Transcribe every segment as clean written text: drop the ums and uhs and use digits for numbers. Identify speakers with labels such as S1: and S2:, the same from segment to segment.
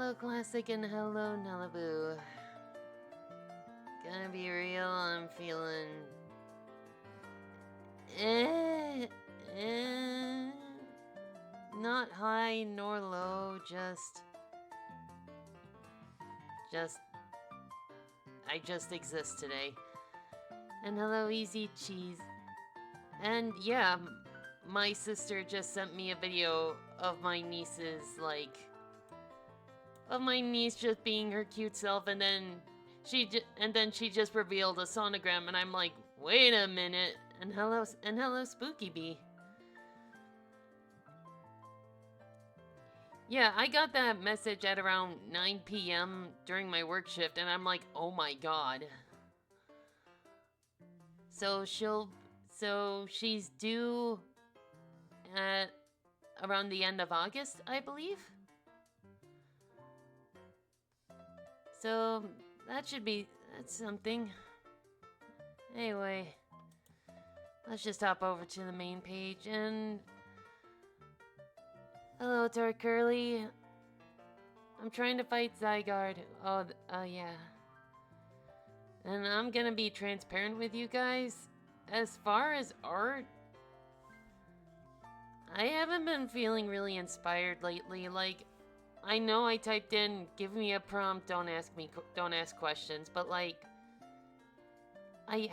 S1: Hello Classic and hello Nalaboo. Gonna be real, I'm feeling... eh, not high nor low, I just exist today. And hello Easy Cheese. And yeah, my sister just sent me a video of my niece's, of my niece just being her cute self, and then she just revealed a sonogram, and I'm like, wait a minute. And hello Spooky Bee. Yeah, I got that message at around 9 p.m. during my work shift, and I'm like, oh my god. So she's due at around the end of August, I believe. So that's something. Anyway, let's just hop over to the main page and... Hello, Dark Curly. I'm trying to fight Zygarde. Oh, yeah. And I'm gonna be transparent with you guys. As far as art, I haven't been feeling really inspired lately. Like, I know I typed in, give me a prompt, don't ask questions, but like, I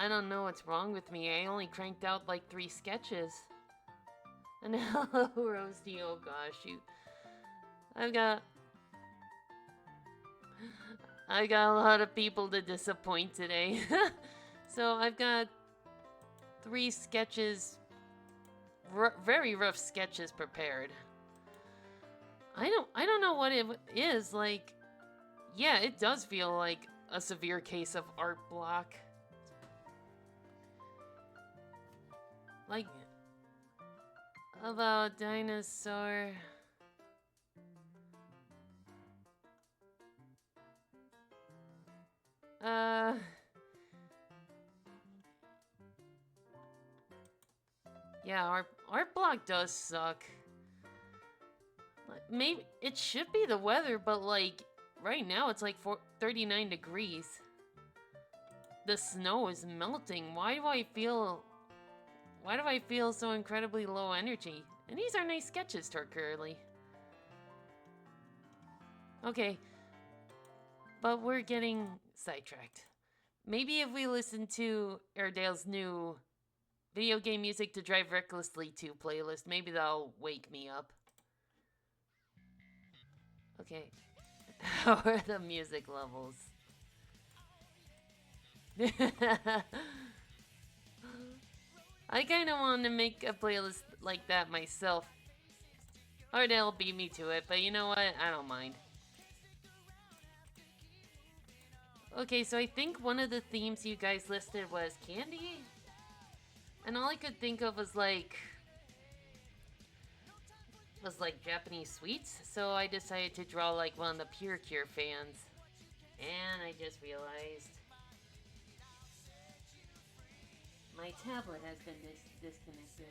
S1: don't know what's wrong with me. I only cranked out like 3 sketches. And hello, Roasty. Oh gosh, I've got a lot of people to disappoint today. So I've got 3 sketches, very rough sketches prepared. I don't know what it is, like, yeah, it does feel like a severe case of art block. Like, about dinosaur. Yeah, art block does suck. Maybe it should be the weather, but like right now it's like 39 degrees. The snow is melting. Why do I feel so incredibly low energy? And these are nice sketches, Torcurly. Okay, but we're getting sidetracked. Maybe if we listen to Airedale's new Video Game Music to Drive Recklessly 2 playlist, maybe that'll wake me up. Okay. How are the music levels? I kind of want to make a playlist like that myself. Or they'll beat me to it, but you know what? I don't mind. Okay, so I think one of the themes you guys listed was candy? And all I could think of was like Japanese sweets, so I decided to draw like one of the Pure Cure fans. And I just realized my tablet has been disconnected.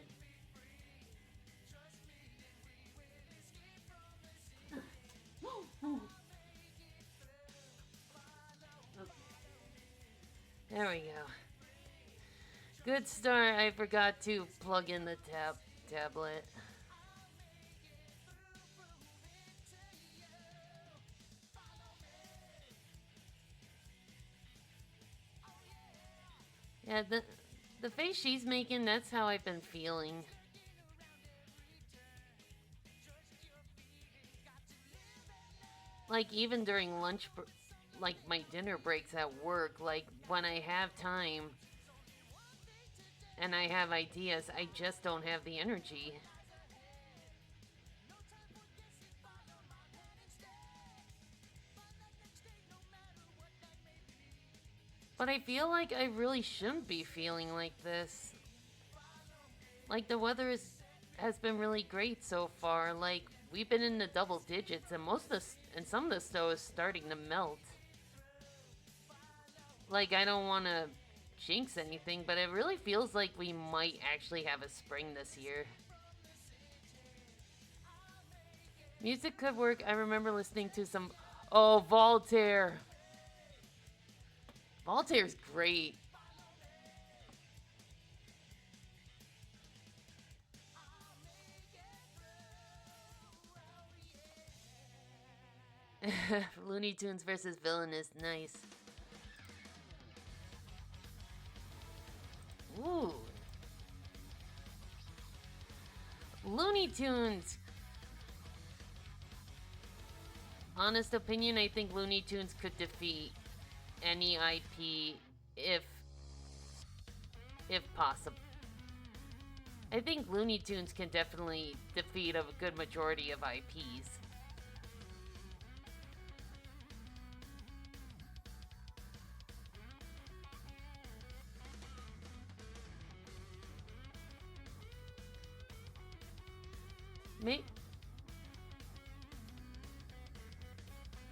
S1: Okay. There we go. Good start. I forgot to plug in the tablet. Yeah, the face she's making, that's how I've been feeling. Like, even during lunch, like my dinner breaks at work, like when I have time and I have ideas, I just don't have the energy. But I feel like I really shouldn't be feeling like this. Like, the weather has been really great so far. Like, we've been in the double digits, and some of the snow is starting to melt. Like, I don't want to jinx anything, but it really feels like we might actually have a spring this year. Music could work. I remember listening to some. Oh, Voltaire. Voltaire's great. Looney Tunes versus Villainous. Nice. Ooh. Looney Tunes. Honest opinion, I think Looney Tunes could defeat any IP if possible. I think Looney Tunes can definitely defeat a good majority of IPs.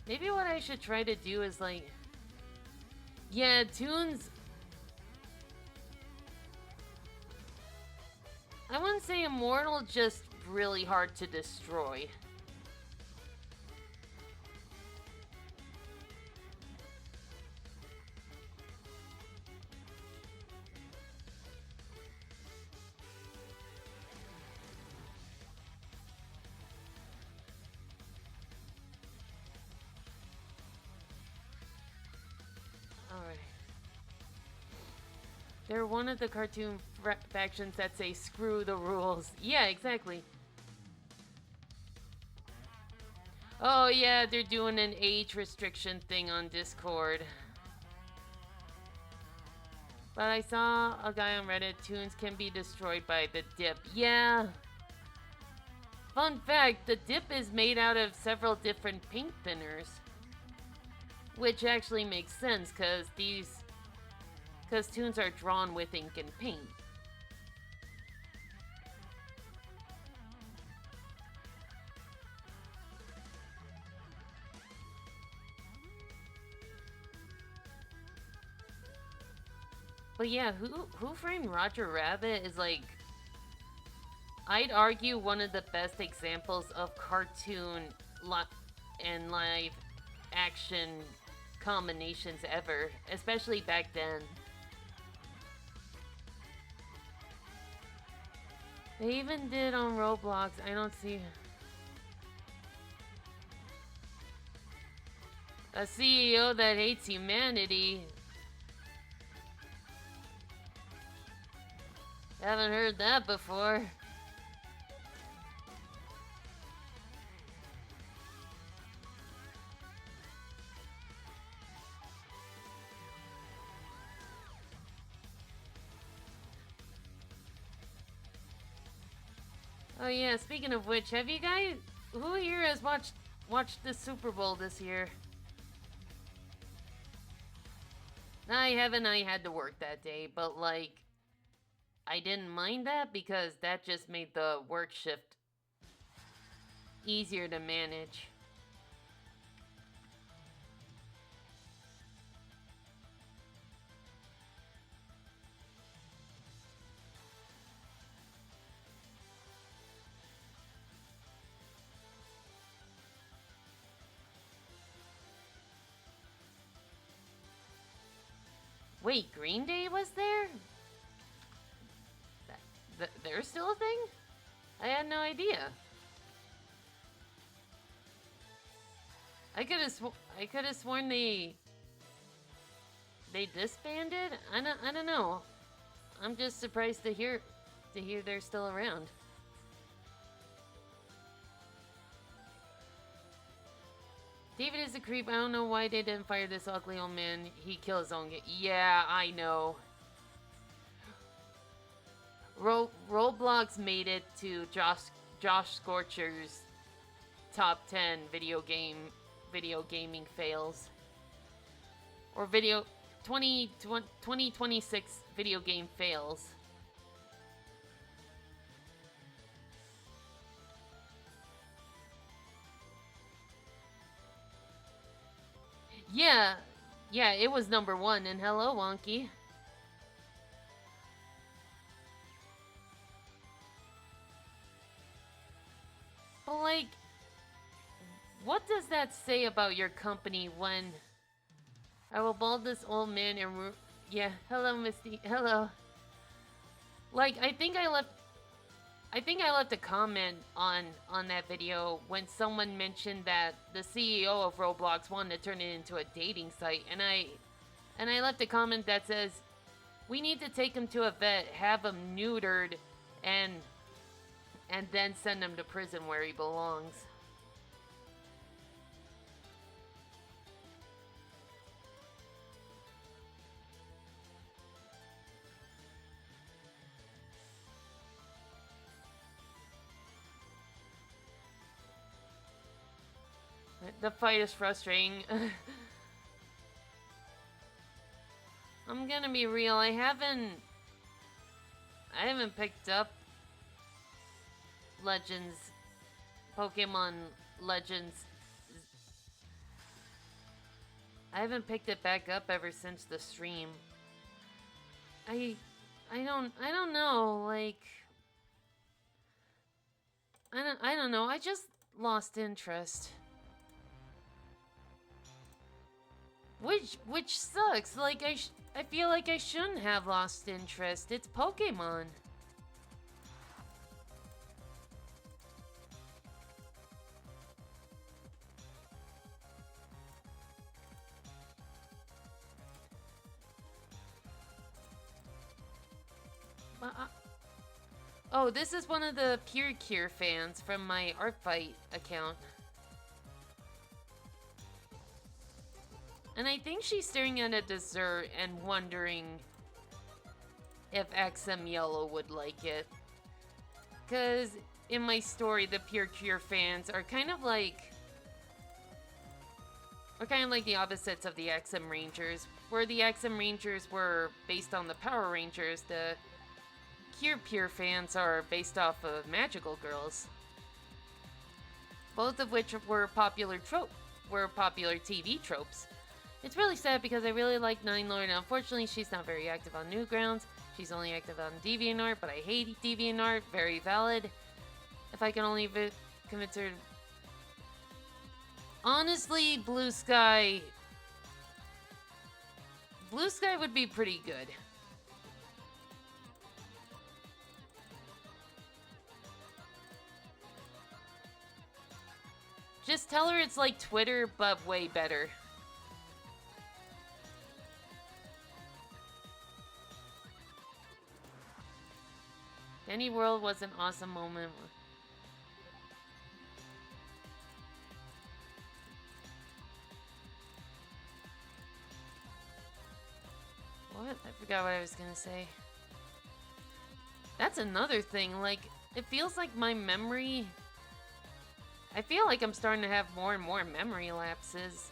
S1: Maybe what I should try to do is like, yeah, Toons. I wouldn't say immortal, just really hard to destroy. They're one of the cartoon factions that say screw the rules. Yeah, exactly. Oh yeah, they're doing an age restriction thing on Discord. But I saw a guy on Reddit, Toons can be destroyed by the dip. Yeah. Fun fact, the dip is made out of several different paint thinners. Which actually makes sense, because Toons are drawn with ink and paint. But yeah, Who Framed Roger Rabbit is like, I'd argue one of the best examples of cartoon and live action combinations ever, especially back then. They even did on Roblox. I don't see a CEO that hates humanity. Haven't heard that before. Oh yeah, speaking of which, have you guys, who here has watched the Super Bowl this year? I haven't. I had to work that day, but like, I didn't mind that because that just made the work shift easier to manage. Wait, Green Day was there? They're still a thing? I had no idea. I could have sworn they disbanded. I don't know. I'm just surprised to hear they're still around. David is a creep. I don't know why they didn't fire this ugly old man. He killed his own game. Yeah, I know. Roblox made it to Josh Scorcher's top 10 video gaming fails. Or 2026 video game fails. Yeah, it was #1, and hello, Wonky. But like, what does that say about your company when I will bald this old man and yeah, hello Misty, hello. Like, I think I left a comment on that video when someone mentioned that the CEO of Roblox wanted to turn it into a dating site, and I left a comment that says, we need to take him to a vet, have him neutered, and then send him to prison where he belongs. The fight is frustrating. I'm gonna be real, I haven't picked up Legends, Pokemon Legends. I haven't picked it back up ever since the stream. I don't know, like, I don't know, I just lost interest. Which sucks. Like, I feel like I shouldn't have lost interest. It's Pokemon. Oh, this is one of the Pure Cure fans from my Artfight account. And I think she's staring at a dessert and wondering if XM Yellow would like it. Because in my story, the Pure Cure fans are kind of like the opposites of the XM Rangers. Where the XM Rangers were based on the Power Rangers, the Pure fans are based off of Magical Girls. Both of which were popular TV tropes. It's really sad because I really like Nine Lord, and unfortunately she's not very active on Newgrounds. She's only active on DeviantArt, but I hate DeviantArt. Very valid. If I can only convince her... Honestly, Blue Sky would be pretty good. Just tell her it's like Twitter, but way better. Any World was an awesome moment. What? I forgot what I was gonna say. That's another thing, like, it feels like my memory... I feel like I'm starting to have more and more memory lapses.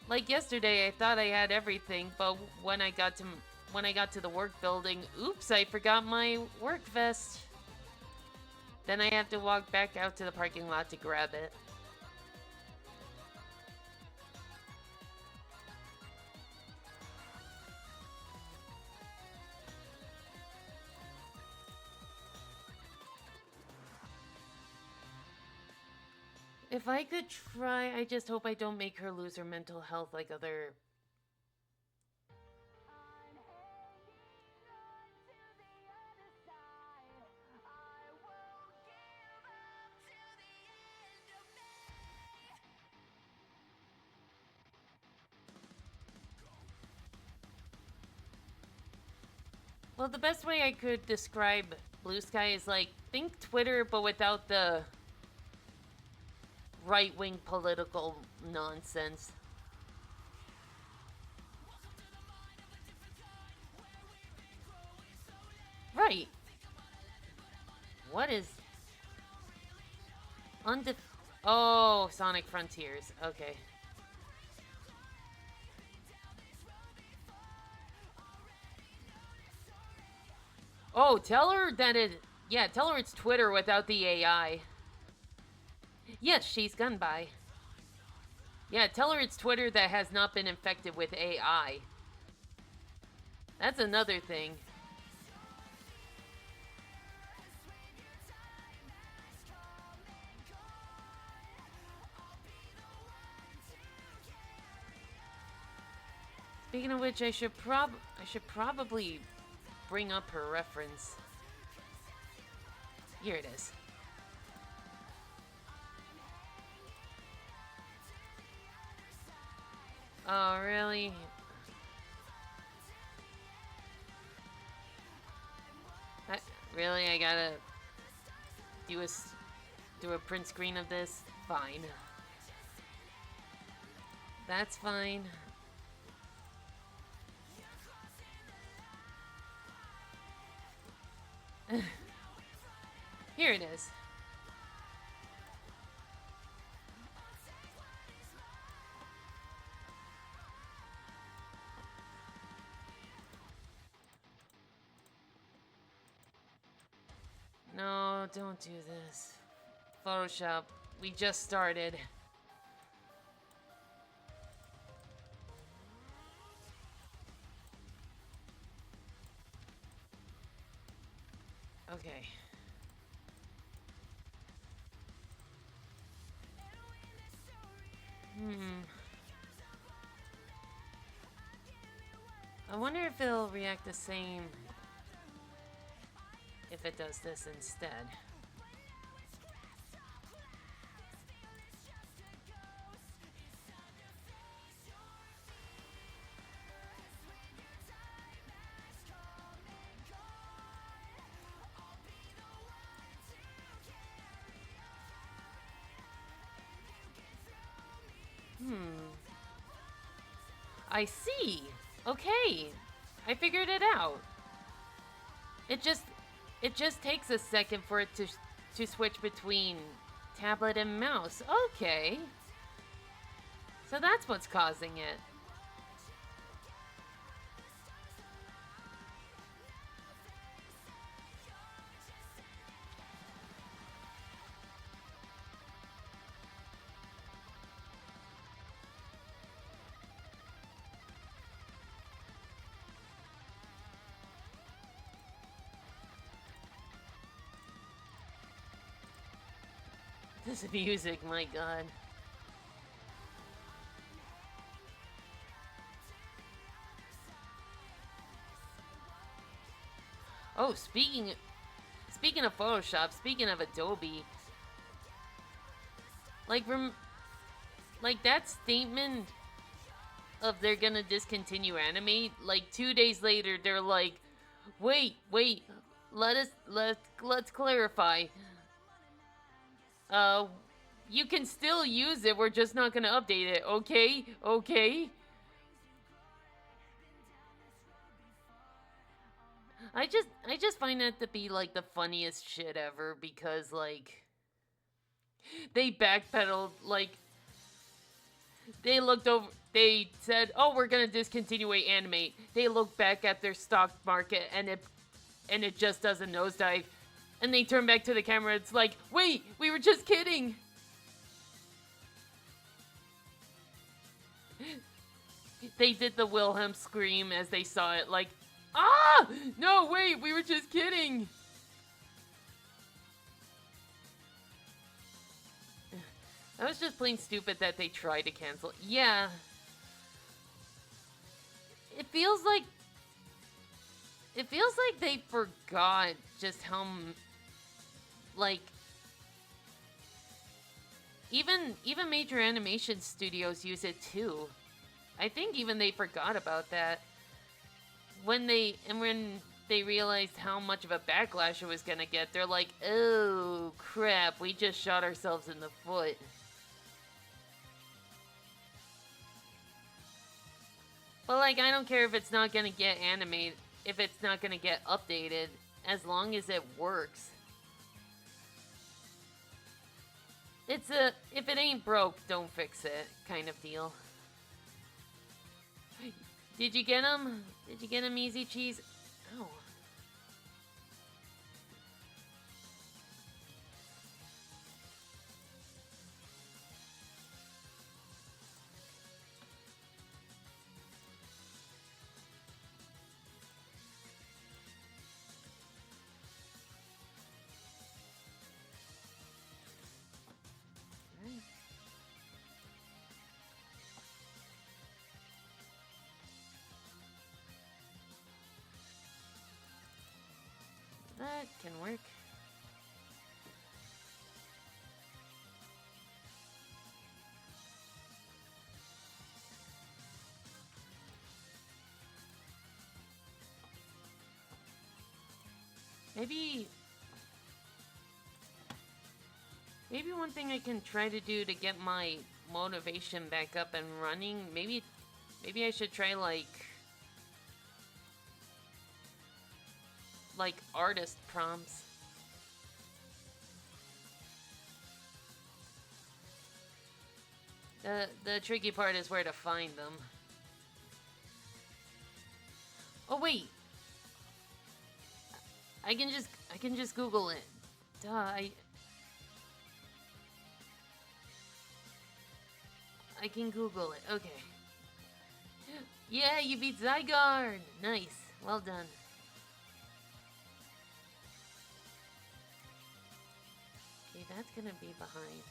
S1: Like yesterday, I thought I had everything, but when I got to the work building, oops, I forgot my work vest. Then I have to walk back out to the parking lot to grab it. If I could try, I just hope I don't make her lose her mental health like other... Well, the best way I could describe Blue Sky is like, think Twitter, but without the right-wing political nonsense. Right. What is... Oh, Sonic Frontiers. Okay. Oh, tell her that it... Yeah, tell her it's Twitter without the AI. Yes, she's gone by. Yeah, tell her it's Twitter that has not been infected with AI. That's another thing. Speaking of which, I should probably bring up her reference. Here it is. Oh, really? Really? I gotta do a print screen of this? Fine. That's fine. Here it is. No, don't do this. Photoshop, we just started. Okay. I wonder if it'll react the same if it does this instead. I see. Okay. I figured it out. It just takes a second for it to switch between tablet and mouse. Okay. So that's what's causing it. This music, my god. Oh, speaking of Photoshop, speaking of Adobe, like that statement of they're gonna discontinue animate, like 2 days later they're like, wait, let's clarify. You can still use it, we're just not gonna update it, okay? Okay? I just find that to be like the funniest shit ever because like they backpedaled, like they looked over, they said, "Oh, we're gonna discontinue animate." They look back at their stock market and it just does a nosedive, and they turn back to the camera. It's like, wait, we were just kidding. They did the Wilhelm scream as they saw it, like, ah! No, wait, we were just kidding! That was just plain stupid that they tried to cancel. Yeah. It feels like they forgot just how, like, even major animation studios use it too. I think even they forgot about that when they realized how much of a backlash it was gonna get. They're like, oh crap, we just shot ourselves in the foot. But like, I don't care if it's not gonna get animated, if it's not gonna get updated, as long as it works. It's a if it ain't broke, don't fix it kind of deal. Did you get him? Did you get him, Easy Cheese? Ow. can work. Maybe one thing I can try to do to get my motivation back up and running, maybe I should try like artist prompts. The tricky part is where to find them. Oh wait. I can just Google it. Duh, I can Google it. Okay. Yeah, you beat Zygarde! Nice. Well done. Okay, that's gonna be behind.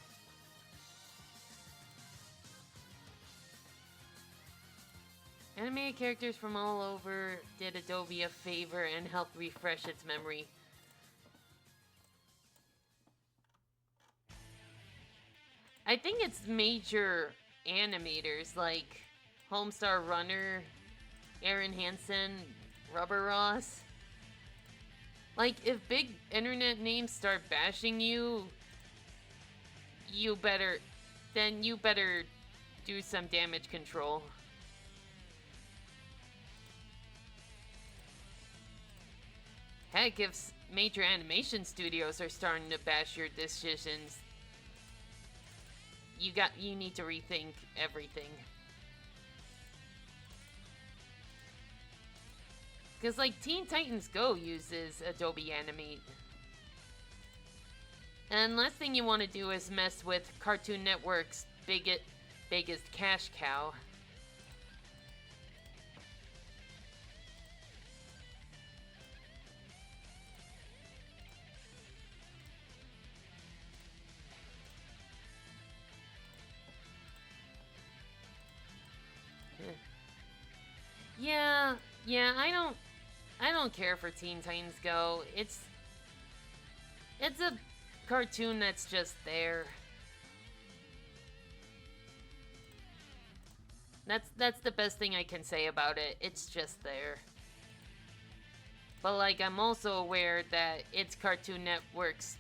S1: Animated characters from all over did Adobe a favor and helped refresh its memory. I think it's major animators like Homestar Runner, Aaron Hansen, Rubber Ross. Like, if big internet names start bashing you, you better do some damage control. Heck, if major animation studios are starting to bash your decisions, you need to rethink everything. Because, like, Teen Titans Go uses Adobe Animate. And last thing you want to do is mess with Cartoon Network's biggest cash cow. Yeah, I don't care for Teen Titans Go. It's a cartoon that's just there. That's the best thing I can say about it. It's just there. But like, I'm also aware that it's Cartoon Network's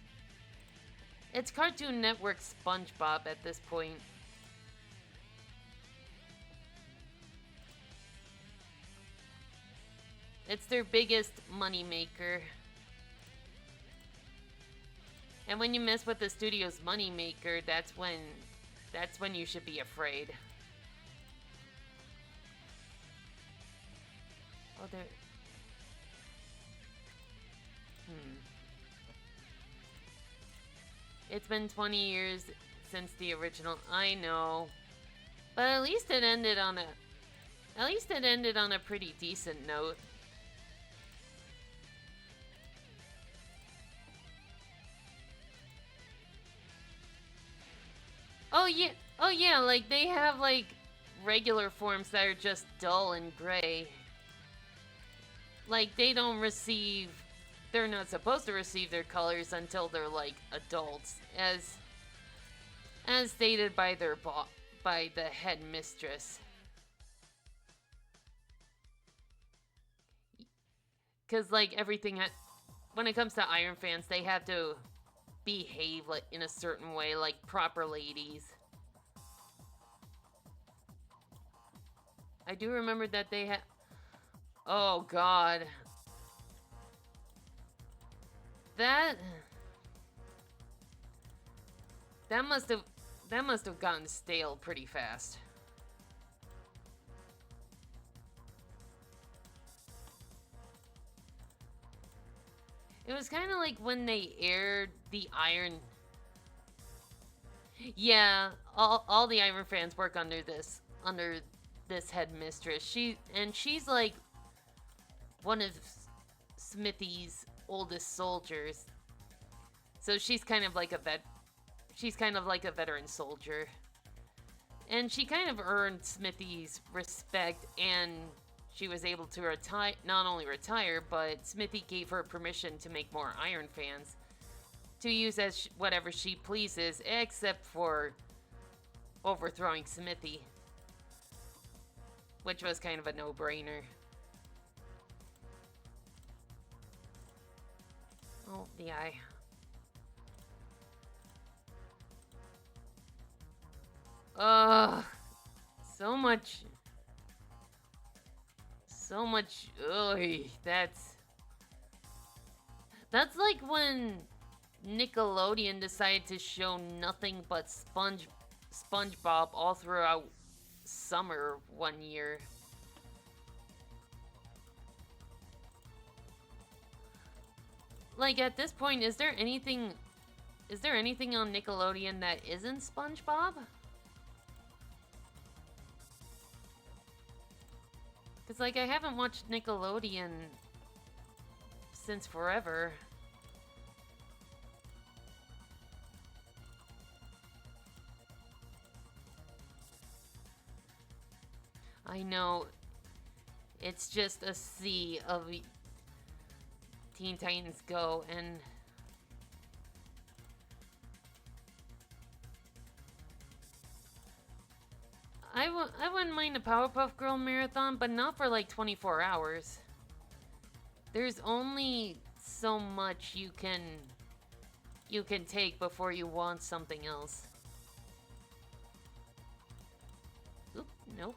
S1: SpongeBob at this point. It's their biggest moneymaker. And when you mess with the studio's moneymaker, that's when you should be afraid. Oh, there. It's been 20 years since the original. I know. But at least it ended on a pretty decent note. Oh yeah, like they have like regular forms that are just dull and gray. Like they're not supposed to receive their colors until they're like adults, as stated by by the headmistress. Cause like everything when it comes to Iron fans, they have to behave like in a certain way, like proper ladies. I do remember that they had. Oh God. That must have gotten stale pretty fast. It was kind of like when they aired the Iron. Yeah, all the Iron fans work under this headmistress. She's like one of Smithy's oldest soldiers. So she's kind of like a veteran soldier. And she kind of earned Smithy's respect, and she was able to not only retire, but Smithy gave her permission to make more Iron Fans to use as whatever she pleases, except for overthrowing Smithy, which was kind of a no-brainer. Oh, the eye. Ugh. So much. Ugh. That's like when Nickelodeon decided to show nothing but SpongeBob all throughout summer one year. Like, at this point, is there anything on Nickelodeon that isn't SpongeBob? Because, like, I haven't watched Nickelodeon since forever. I know. It's just a sea of Teen Titans Go, and I wouldn't mind a Powerpuff Girl marathon, but not for like 24 hours. There's only so much you can take before you want something else. Oop, nope.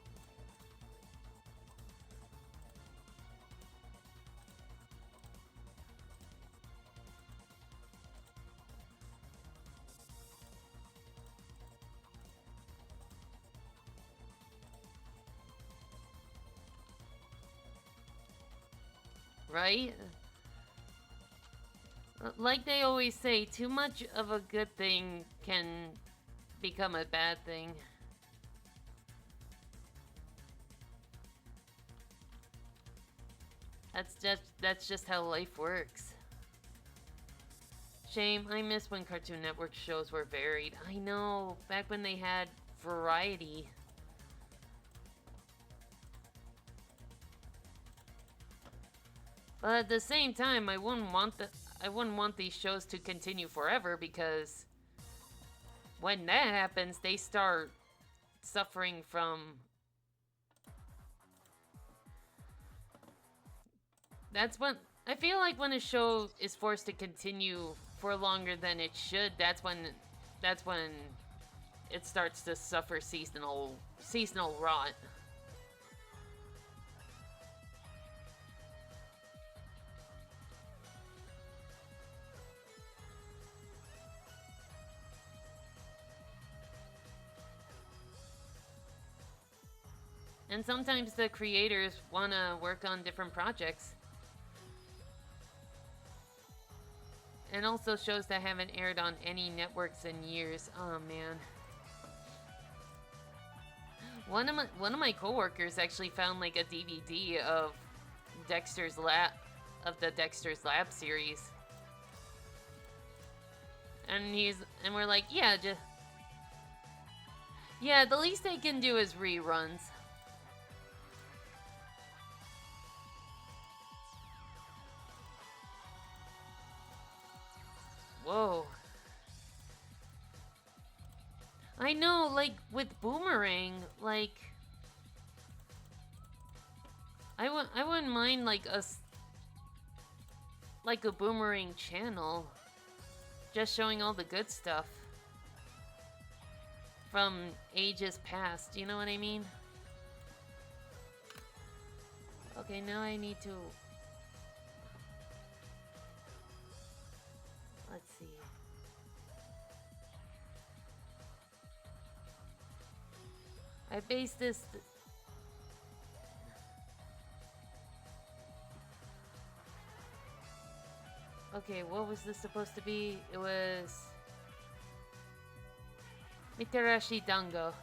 S1: Right? Like they always say, too much of a good thing can become a bad thing. That's just how life works. Shame, I miss when Cartoon Network shows were varied. I know, back when they had variety. But at the same time, I wouldn't want these shows to continue forever, because when that happens, they start suffering from... That's when... I feel like when a show is forced to continue for longer than it should, that's when it starts to suffer seasonal rot. And sometimes the creators want to work on different projects. And also shows that haven't aired on any networks in years. Oh man. One of my coworkers actually found like a DVD of the Dexter's Lab series. And we're like, yeah, the least they can do is reruns. Whoa. I know, like, with Boomerang, like... I wouldn't mind, like, a Boomerang channel. Just showing all the good stuff. From ages past, you know what I mean? Okay, now I need to... Let's see. I based this... Okay, what was this supposed to be? It was... Mitarashi Dango.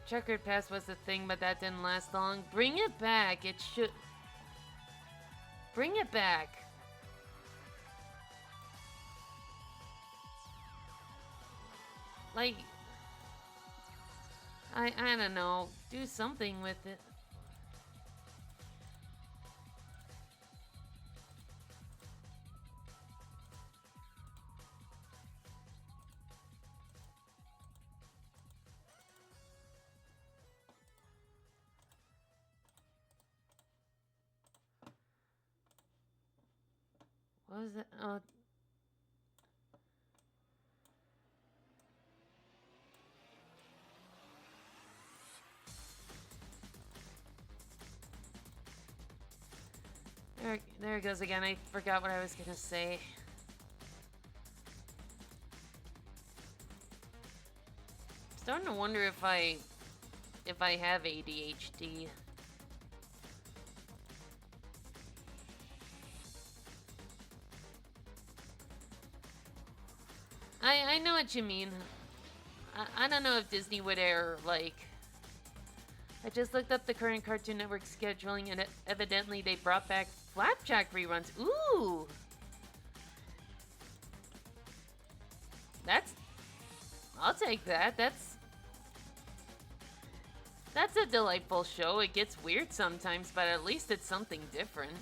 S1: Checkered Pass was a thing, but that didn't last long. Bring it back! It should... Bring it back! Like... I don't know. Do something with it. What was it? Oh, there it goes again. I forgot what I was gonna say. Starting to wonder if I have ADHD. I know what you mean. I don't know if Disney would air, like... I just looked up the current Cartoon Network scheduling, and evidently they brought back Flapjack reruns. Ooh! That's... I'll take that. That's a delightful show. It gets weird sometimes, but at least it's something different.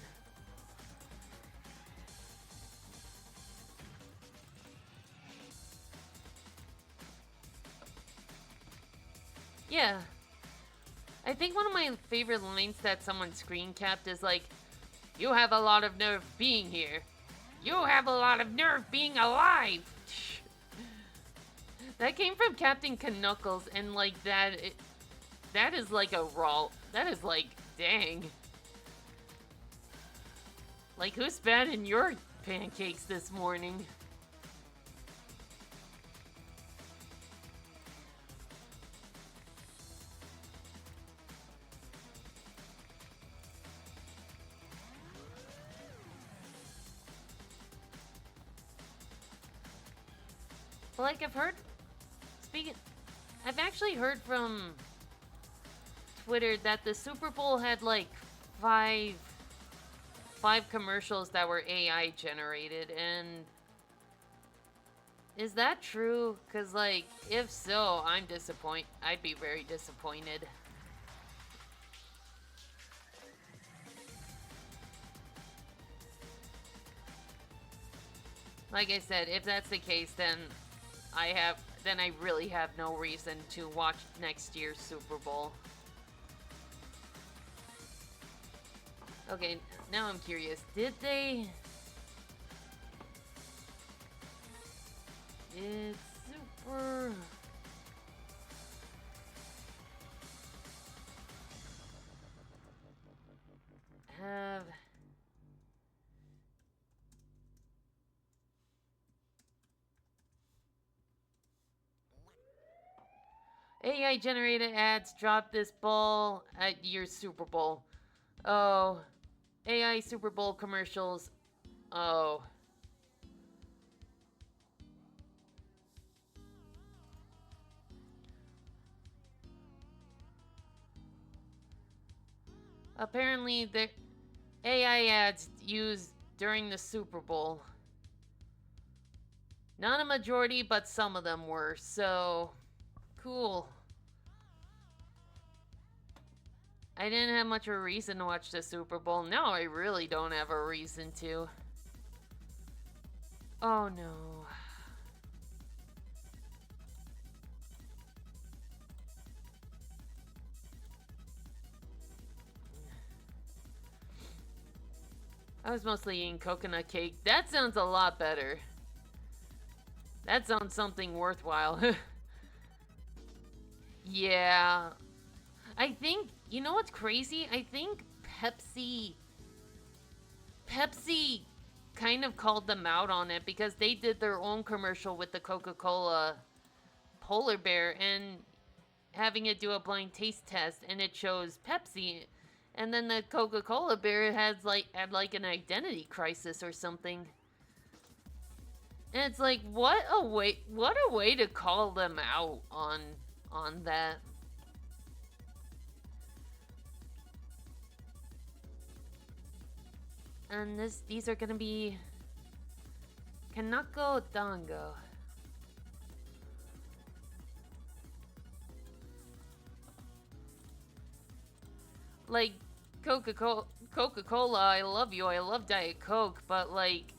S1: Yeah. I think one of my favorite lines that someone screen capped is like, "You have a lot of nerve being here. You have a lot of nerve being alive." That came from Captain Knuckles, and like that is like a raw. That is like, dang. Like, who's bad in your pancakes this morning? Well, like, I've actually heard from Twitter that the Super Bowl had like five commercials that were AI generated, and is that true? Cause like, if so, I'd be very disappointed. Like I said, if that's the case, then I really have no reason to watch next year's Super Bowl. Okay, now I'm curious. Did Super have AI generated ads drop this ball at your Super Bowl? Oh, AI Super Bowl commercials. Oh. Apparently, the AI ads used during the Super Bowl. Not a majority, but some of them were, so cool. I didn't have much of a reason to watch the Super Bowl. Now I really don't have a reason to. Oh no. I was mostly eating coconut cake. That sounds a lot better. That sounds something worthwhile. Yeah. I think, you know what's crazy? I think Pepsi kind of called them out on it because they did their own commercial with the Coca-Cola polar bear and having it do a blind taste test, and it chose Pepsi, and then the Coca-Cola bear had like an identity crisis or something. And it's like, what a way to call them out on that. And these are gonna be Kanako Dango. Like, Coca-Cola, I love you, I love Diet Coke, but like,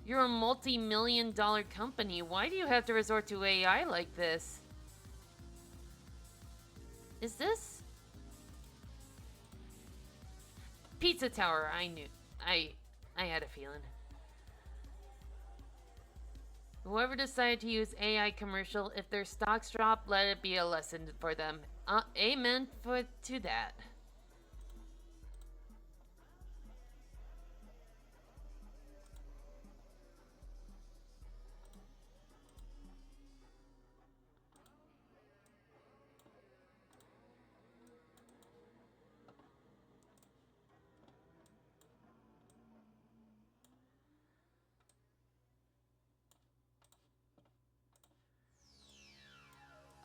S1: you're a multi-million-dollar company. Why do you have to resort to AI like this? Is this? Pizza Tower, I knew. I had a feeling. Whoever decided to use AI commercial, if their stocks drop, let it be a lesson for them. Amen to that.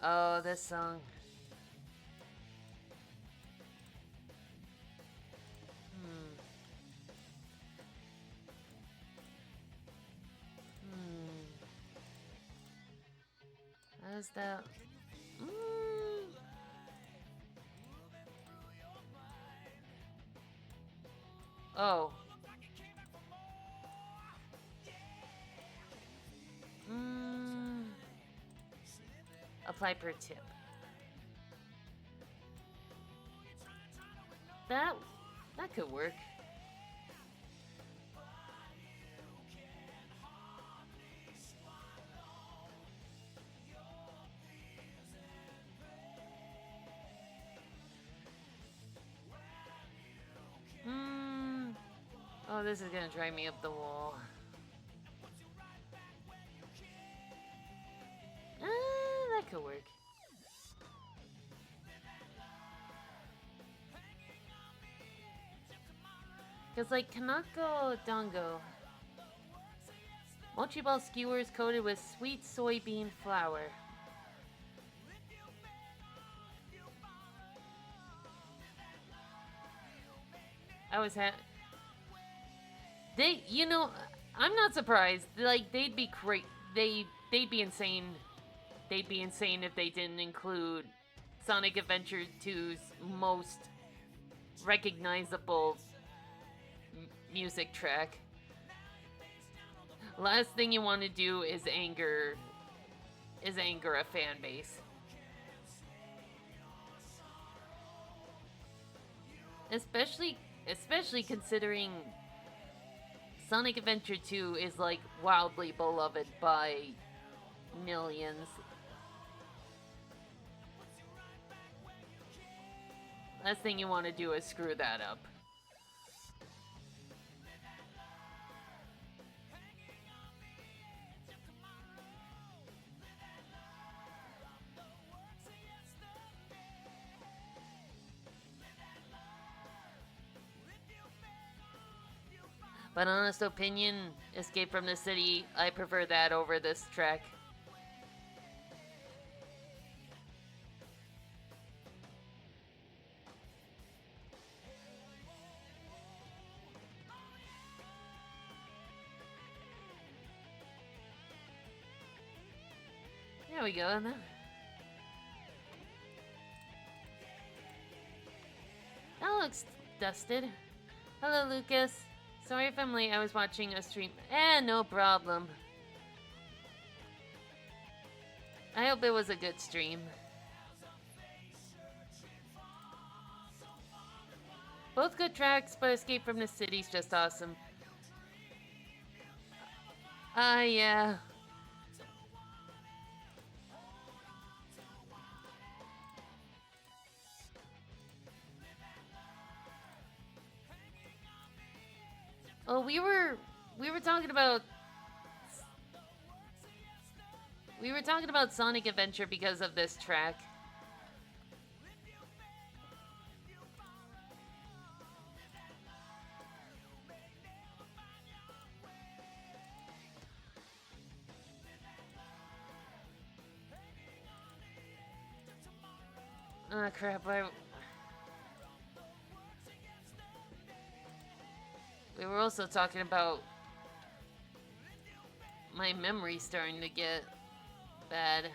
S1: Oh, this song. Hmm. How's that? Mm. Oh. Mm. Apply per tip. That could work. Hmm. Oh, this is gonna drive me up the wall. That could work. Cause like Kanako Dango. Mochi ball skewers coated with sweet soybean flour. I was They, you know, I'm not surprised. Like they'd be great. They'd be insane. They'd be insane if they didn't include Sonic Adventure 2's most recognizable music track. Last thing you want to do is anger a fan base. Especially considering Sonic Adventure 2 is like wildly beloved by millions. Last thing you want to do is screw that up. But honest opinion, Escape from the City, I prefer that over this track. There we go. That looks dusted. Hello, Lucas. Sorry if I'm late. I was watching a stream. No problem. I hope it was a good stream. Both good tracks, but Escape from the City's just awesome. Yeah. Oh, we were talking about Sonic Adventure because of this track. Oh crap, we were also talking about my memory starting to get bad.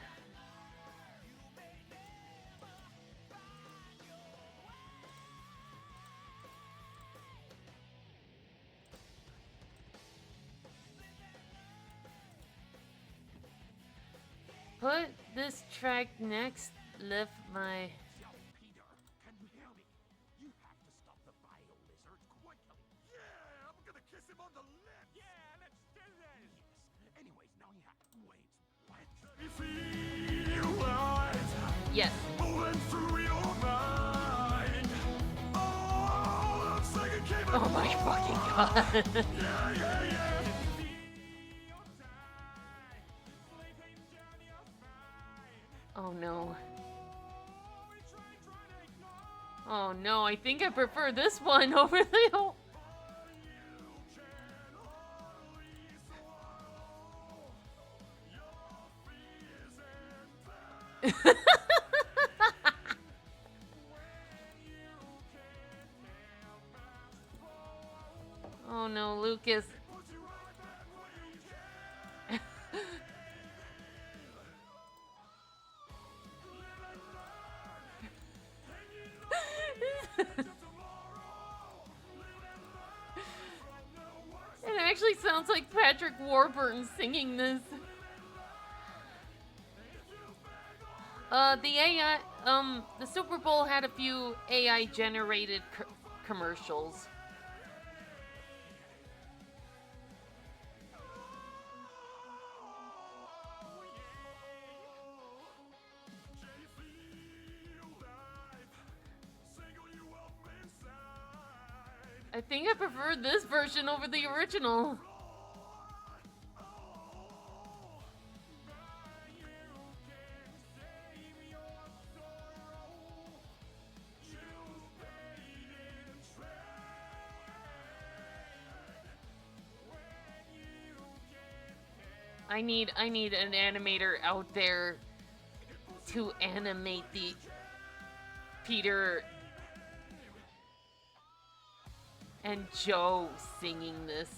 S1: Put this track next. Lift my.
S2: Peter, can you hear me? You have to stop the bio lizard quickly. Yeah, I'm gonna kiss him on the lips. Yeah, let's do this. Yes. Anyways, now you have to wait. What? You feel light.
S1: Yes.
S2: Moving through your mind. Oh, looks like it came
S1: Oh my fucking god.
S2: Yeah, yeah, yeah.
S1: Oh no. Oh no, I think I prefer this one over the old. Oh no, Lucas. It actually sounds like Patrick Warburton singing this. The AI, the Super Bowl had a few AI generated commercials. I think I prefer this version over the original. I need an animator out there to animate the Peter and Joe singing this.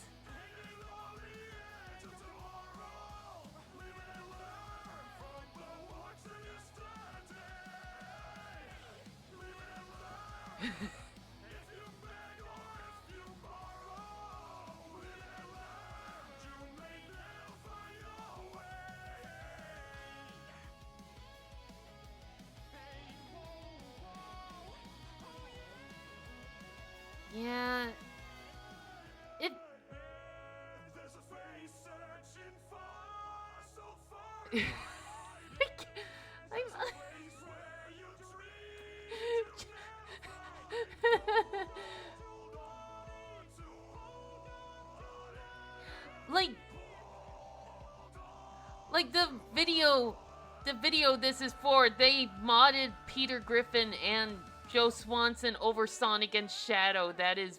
S1: Yeah. It. I'm. like the video this is for, they modded Peter Griffin and Joe Swanson over Sonic and Shadow. That is.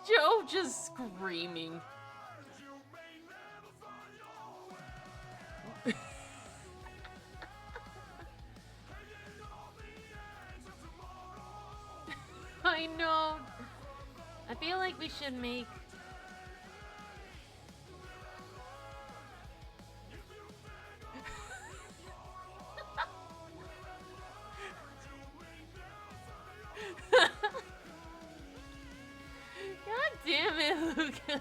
S1: Joe just screaming. I know. I feel like we should make. God damn it, Lucas.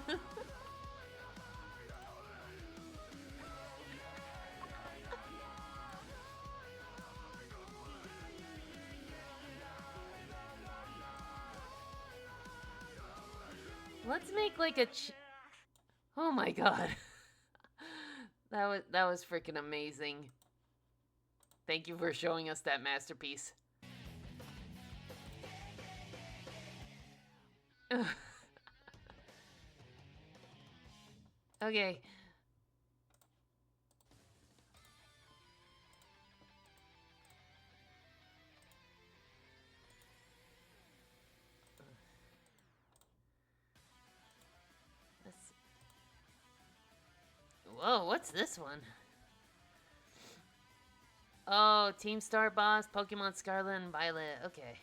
S1: Let's make like a oh my god. That was freaking amazing. Thank you for showing us that masterpiece. Okay. Whoa, what's this one? Oh, Team Star Boss, Pokemon Scarlet and Violet. Okay.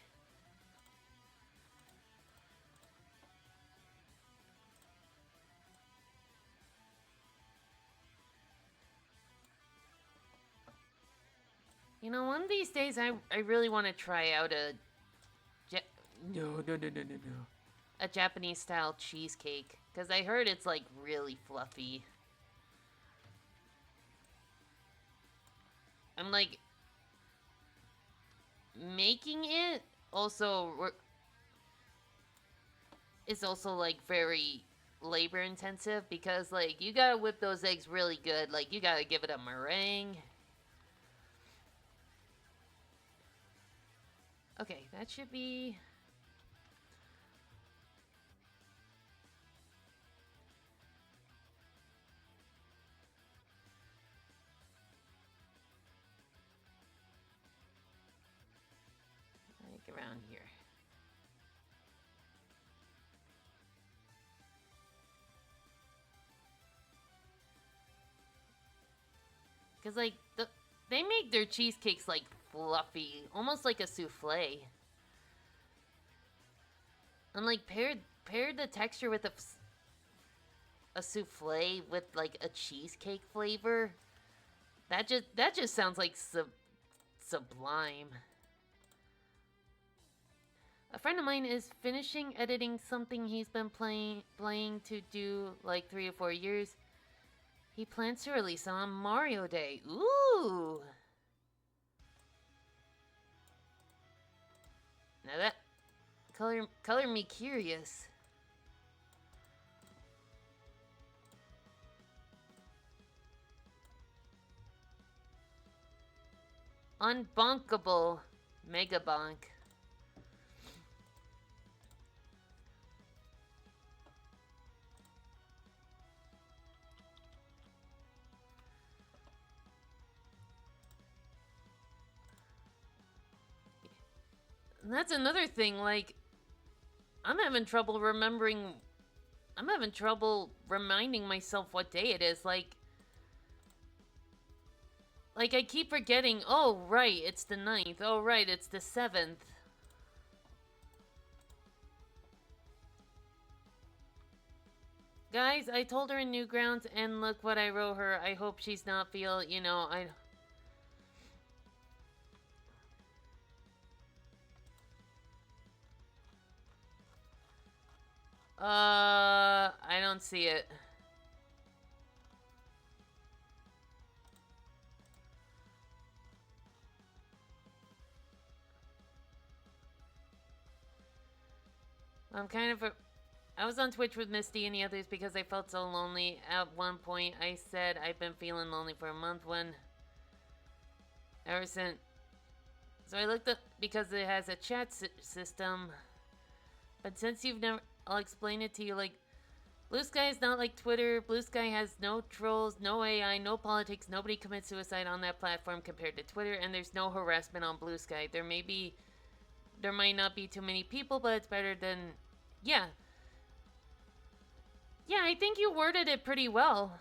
S1: You know, one of these days I really want to try out a no. A Japanese style cheesecake, cuz I heard it's like really fluffy. I'm like making it also is also like very labor intensive because like you gotta whip those eggs really good. Like you gotta give it a meringue. Okay, that should be. Like around here. Cause like they make their cheesecakes like fluffy, almost like a souffle. And like pair the texture with a souffle with like a cheesecake flavor. That just sounds like sublime. A friend of mine is finishing editing something he's been playing to do like 3 or 4 years. He plans to release on Mario Day. Ooh. Now that color me curious. Unbonkable Mega Bonk. And that's another thing, like, I'm having trouble reminding myself what day it is. Like I keep forgetting, oh, right, it's the 9th. Oh, right, it's the 7th. Guys, I told her in Newgrounds, and look what I wrote her. I hope she's not feel, I don't see it. I'm kind of I was on Twitch with Misty and the others because I felt so lonely. At one point, I said I've been feeling lonely for a month ever since. So I looked up because it has a chat system. But since you've never, I'll explain it to you. Like, Blue Sky is not like Twitter. Blue Sky has no trolls, no AI, no politics. Nobody commits suicide on that platform compared to Twitter, and there's no harassment on Blue Sky. There might not be too many people, but it's better than, yeah. Yeah, I think you worded it pretty well.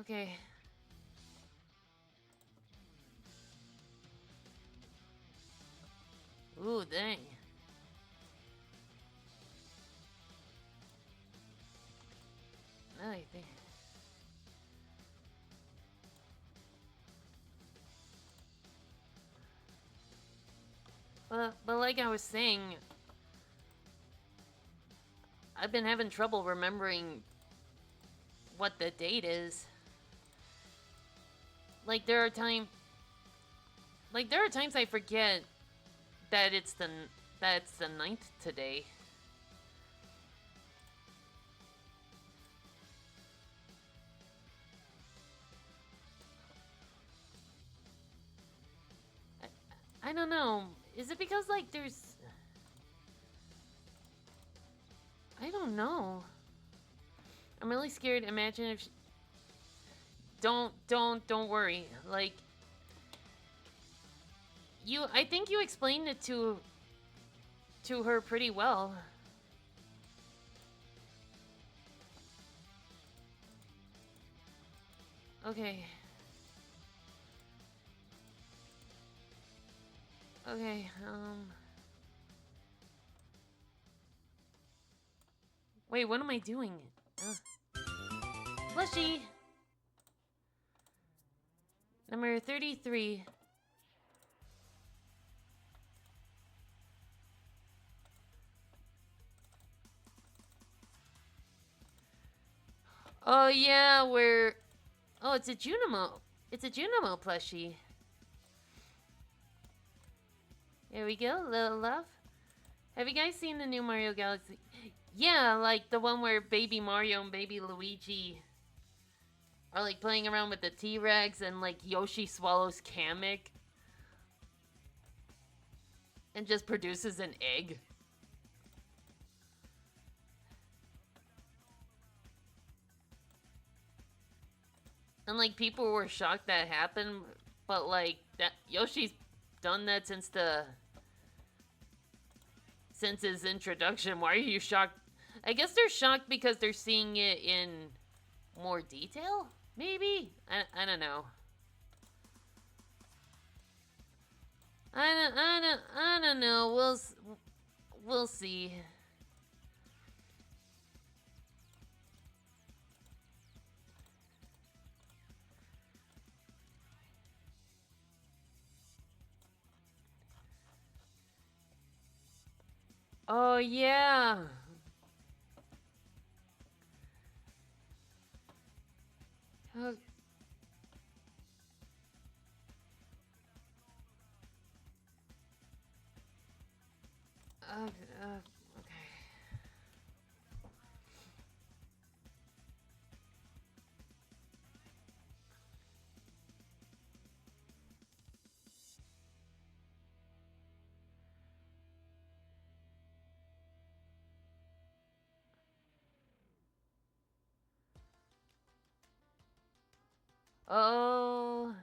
S1: Okay. Ooh, dang. Now I think. But like I was saying, I've been having trouble remembering what the date is. Like there are times I forget that it's the 9th today. I don't know. Is it because like there's I don't know. I'm really scared. Imagine if don't worry. Like I think you explained it to her pretty well. Okay. Okay, Wait, what am I doing? Plushie! Number 33. Oh, yeah, we're... Oh, it's a Junimo. It's a Junimo plushie. There we go, little love. Have you guys seen the new Mario Galaxy? Yeah, like the one where Baby Mario and Baby Luigi are like playing around with the T-Rex and like Yoshi swallows Kamek and just produces an egg. And like people were shocked that happened, but like that Yoshi's done that since his introduction. Why are you shocked? I guess they're shocked because they're seeing it in more detail? Maybe? I don't know. I don't know. We'll see. Oh yeah. Oh, okay. Oh,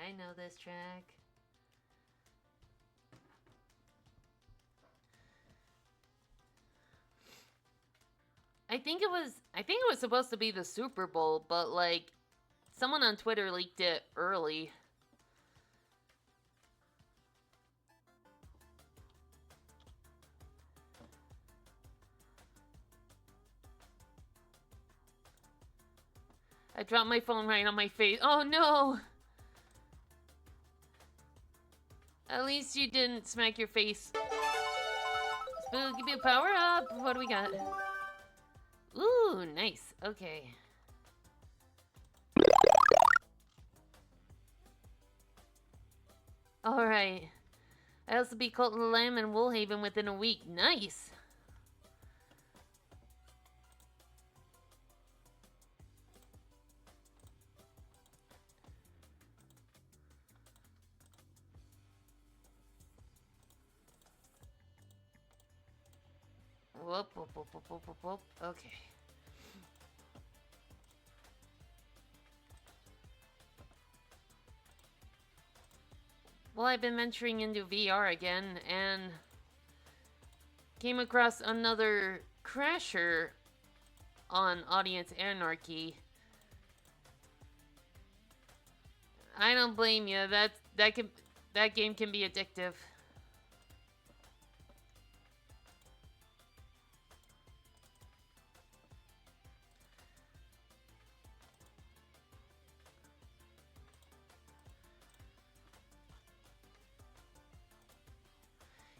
S1: I know this track. I think it was supposed to be the Super Bowl, but like someone on Twitter leaked it early. I dropped my phone right on my face. Oh no! At least you didn't smack your face. Spook, give me a power up. What do we got? Ooh, nice. Okay. Alright. I also beat Colt Lamb and Woolhaven within a week. Nice! Whoop, whoop, whoop, whoop, whoop, whoop, whoop. Okay. Well, I've been venturing into VR again, and came across another crasher on Audience Anarchy. I don't blame you. That game can be addictive.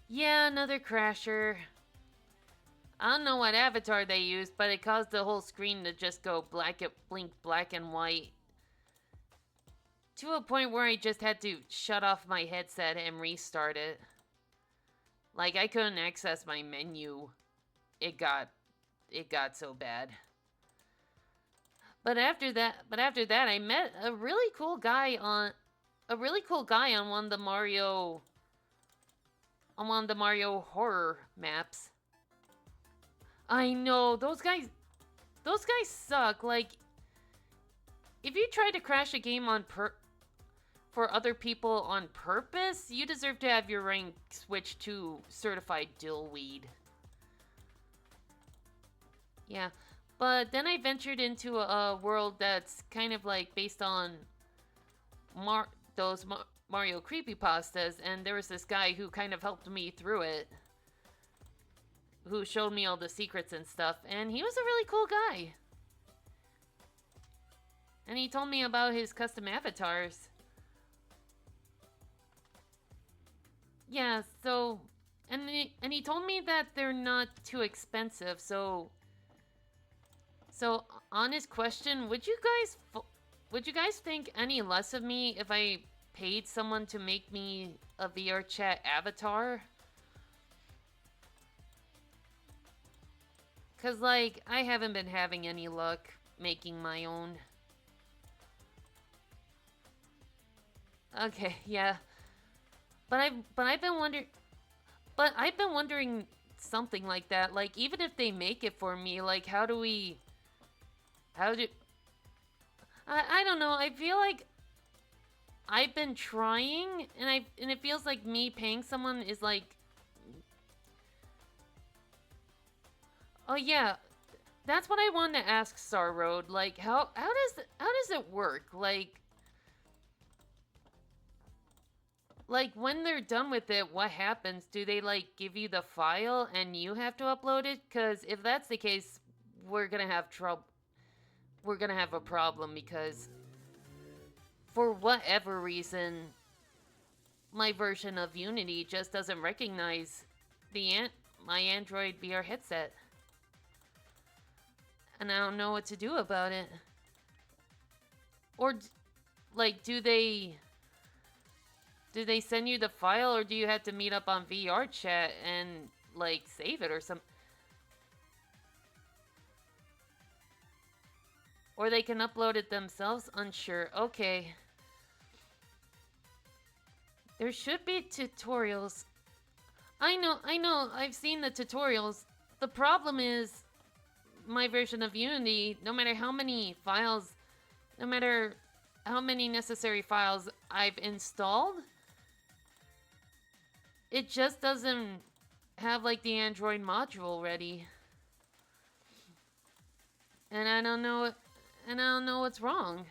S1: Yeah, another crasher. I don't know what avatar they used, but it caused the whole screen to just go blink black and white. To a point where I just had to shut off my headset and restart it. Like I couldn't access my menu. It got so bad. But after that I met a really cool guy on one of the Mario horror maps. I know, those guys suck. Like, if you try to crash a game for other people on purpose, you deserve to have your rank switched to certified dillweed. Yeah, but then I ventured into a world that's kind of like based on those Mario creepypastas, and there was this guy who kind of helped me through it. who showed me all the secrets and stuff, and he was a really cool guy. And he told me about his custom avatars. Yeah, so and he told me that they're not too expensive. So honest question, would you guys think any less of me if I paid someone to make me a VR chat avatar? Cause like I haven't been having any luck making my own. Okay, yeah. But I've been wondering something like that. Like even if they make it for me, like how do I don't know. I feel like I've been trying and it feels like me paying someone is like, oh yeah, that's what I wanted to ask Star Road. Like how does it work? Like when they're done with it, what happens? Do they like give you the file and you have to upload it? Cuz if that's the case, we're going to have trouble. We're going to have a problem because for whatever reason my version of Unity just doesn't recognize my Android VR headset. And I don't know what to do about it. Or like do they send you the file, or do you have to meet up on VR chat and like save it or something? Or they can upload it themselves? Unsure. Okay. There should be tutorials. I know. I've seen the tutorials. The problem is my version of Unity, no matter how many files, no matter how many necessary files I've installed, it just doesn't have like the Android module ready. And I don't know what's wrong.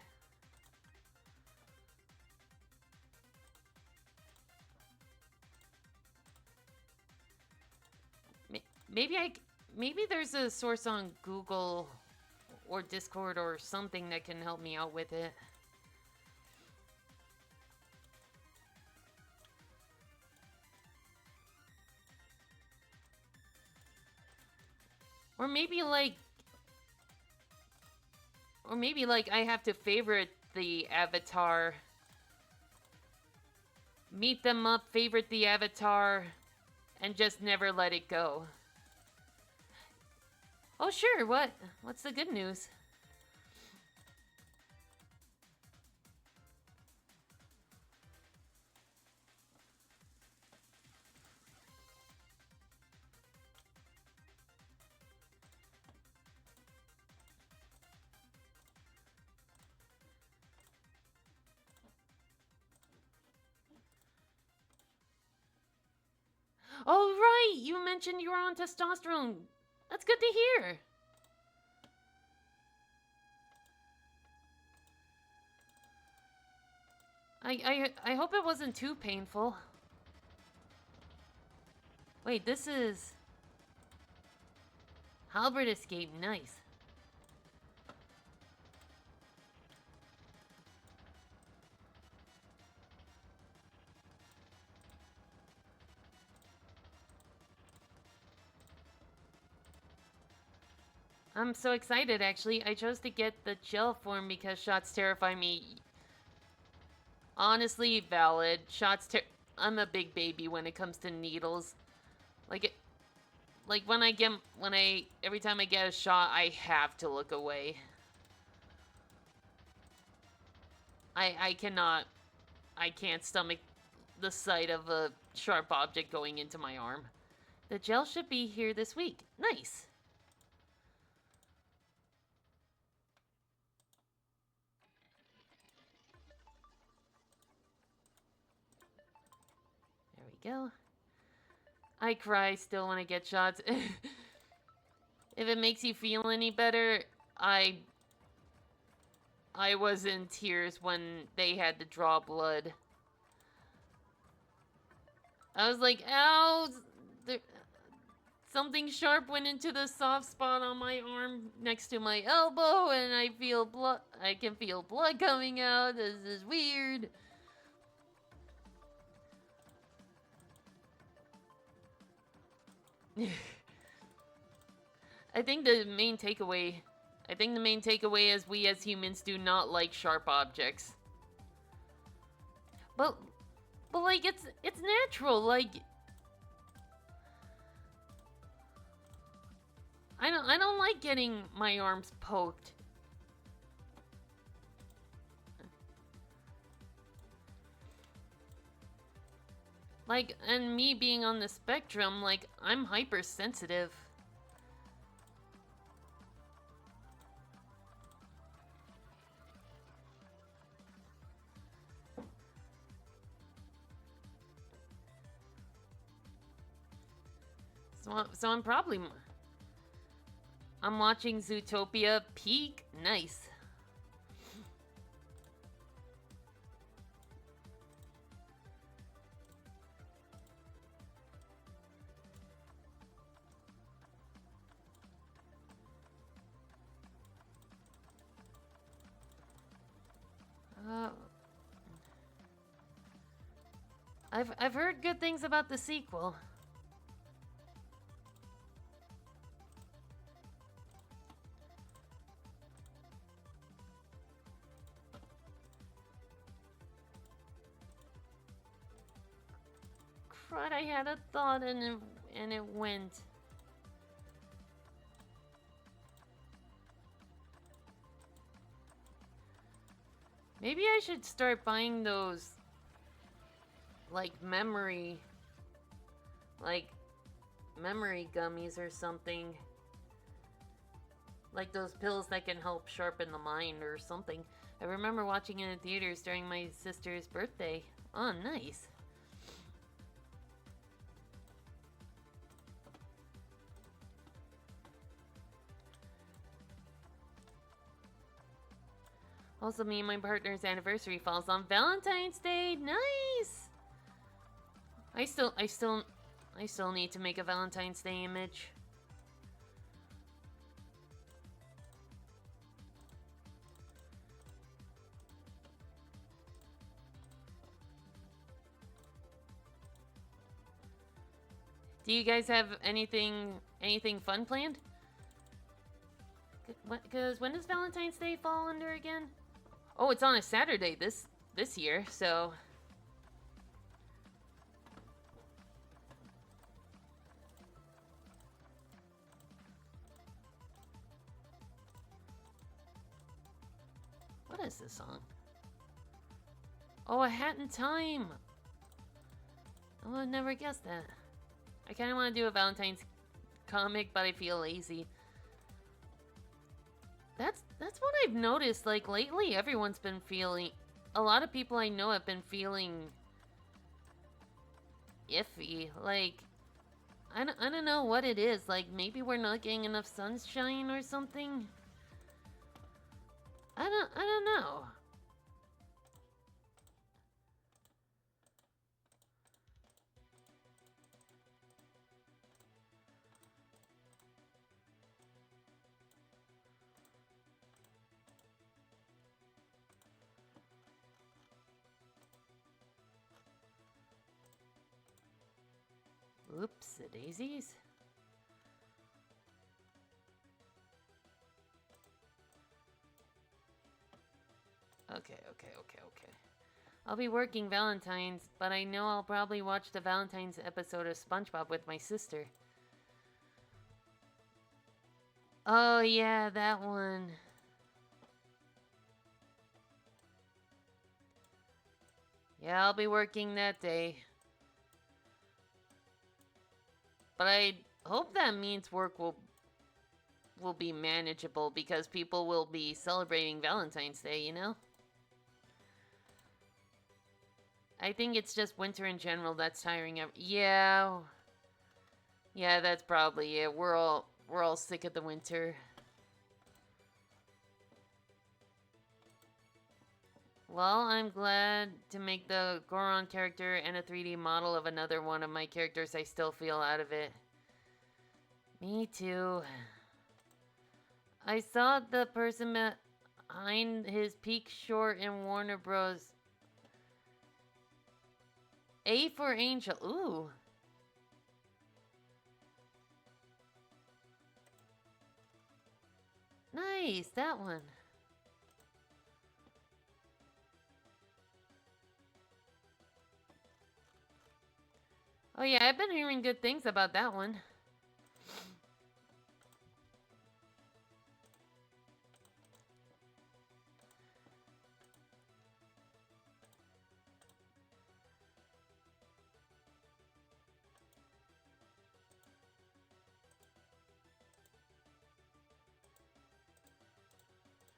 S1: Maybe there's a source on Google or Discord or something that can help me out with it. Or maybe like I have to favorite the avatar, meet them up, favorite the avatar, and just never let it go. Oh sure, what's the good news? Oh right, you mentioned you were on testosterone. That's good to hear. I hope it wasn't too painful. Wait, this is Halberd escape, nice. I'm so excited, actually. I chose to get the gel form because shots terrify me. Honestly, valid. I'm a big baby when it comes to needles. Like every time I get a shot, I have to look away. I can't stomach the sight of a sharp object going into my arm. The gel should be here this week. Nice. There we go. I cry still when I get shots. If it makes you feel any better, I was in tears when they had to draw blood. I was like, ow! Something sharp went into the soft spot on my arm next to my elbow, and I feel blood. I can feel blood coming out. This is weird. I think the main takeaway. I think the main takeaway is we as humans do not like sharp objects. But like it's natural. Like I don't like getting my arms poked. Like, and me being on the spectrum, like, I'm hypersensitive. So I'm probably... I'm watching Zootopia peak. Nice. I've heard good things about the sequel. Crud, I had a thought and it went. Maybe I should start buying those like memory gummies or something. Like those pills that can help sharpen the mind or something. I remember watching it in theaters during my sister's birthday. Oh, nice. Also, me and my partner's anniversary falls on Valentine's Day. Nice. I still need to make a Valentine's Day image. Do you guys have anything fun planned? Because when does Valentine's Day fall under again? Oh, it's on a Saturday this year, so... What is this song? Oh, A Hat in Time! I would have never guessed that. I kind of want to do a Valentine's comic, but I feel lazy. That's what I've noticed. Like, lately, everyone's been feeling... A lot of people I know have been feeling... iffy. Like, I don't know what it is. Like, maybe we're not getting enough sunshine or something? I don't know. Oops, the daisies. Okay. I'll be working Valentine's, but I know I'll probably watch the Valentine's episode of SpongeBob with my sister. Oh yeah, that one. Yeah, I'll be working that day. But I hope that means work will be manageable because people will be celebrating Valentine's Day, you know? I think it's just winter in general that's tiring of. Yeah. Yeah, that's probably it. We're all sick of the winter. Well, I'm glad to make the Goron character and a 3D model of another one of my characters I still feel out of it. Me too. I saw the person behind his Peak Short in Warner Bros. A for Angel. Ooh. Nice, that one. Oh yeah, I've been hearing good things about that one.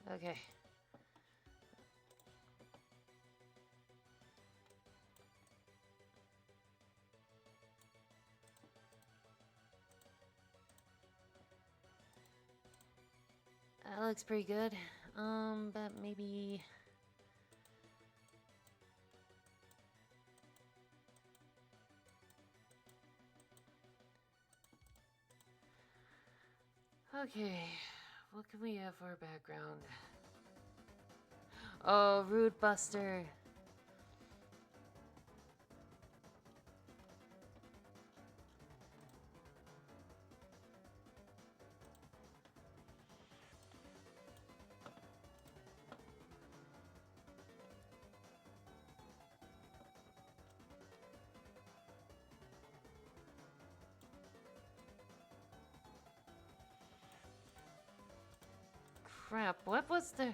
S1: Okay. That looks pretty good. But maybe... Okay, what can we have for a background? Oh, Rude Buster. Crap, what was the...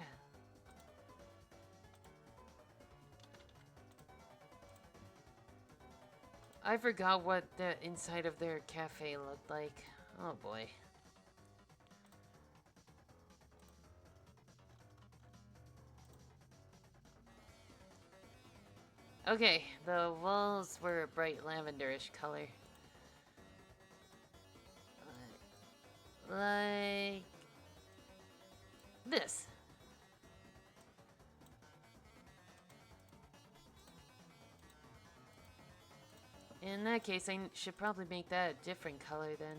S1: I forgot what the inside of their cafe looked like. Oh boy. Okay, the walls were a bright lavenderish color. Like... this. In that case, I should probably make that a different color then.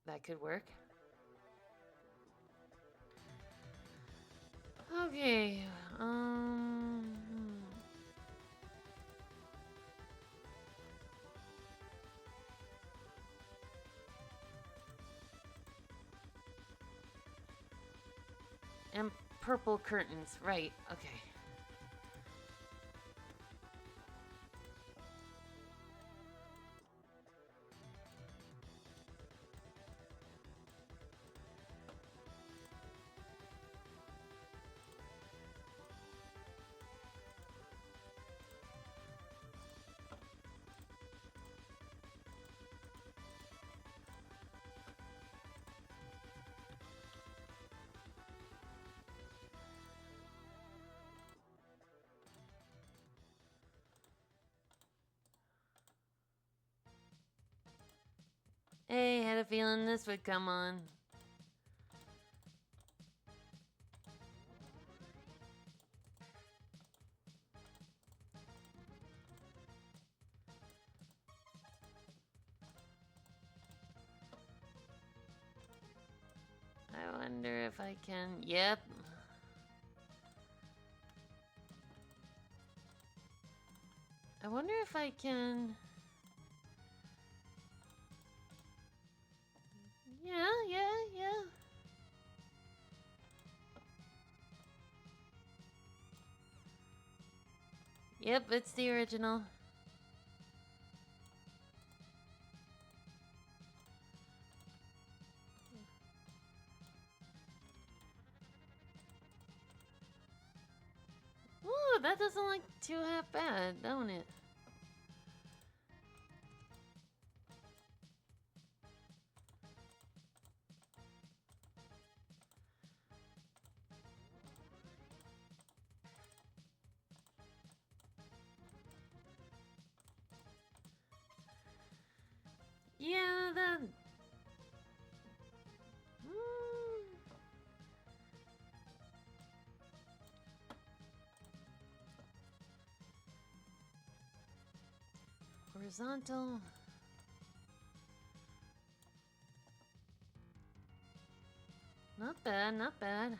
S1: That could work. Okay, and purple curtains, right, okay. Hey, had a feeling this would come on. I wonder if I can... Yep. I wonder if I can... Yeah. Yep, it's the original. Ooh, that doesn't look too half bad, don't it? Yeah, that... Horizontal. Not bad, not bad.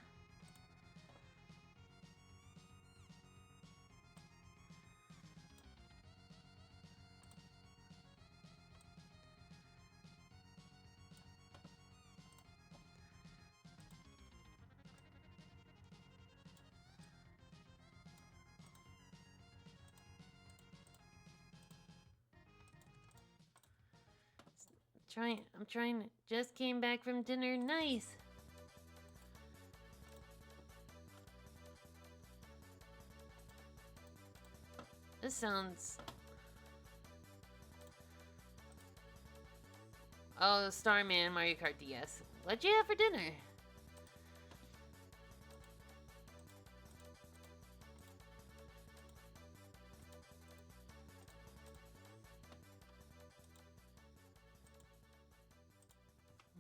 S1: I'm trying. Just came back from dinner. Nice. This sounds... Oh, Starman Mario Kart DS. What'd you have for dinner?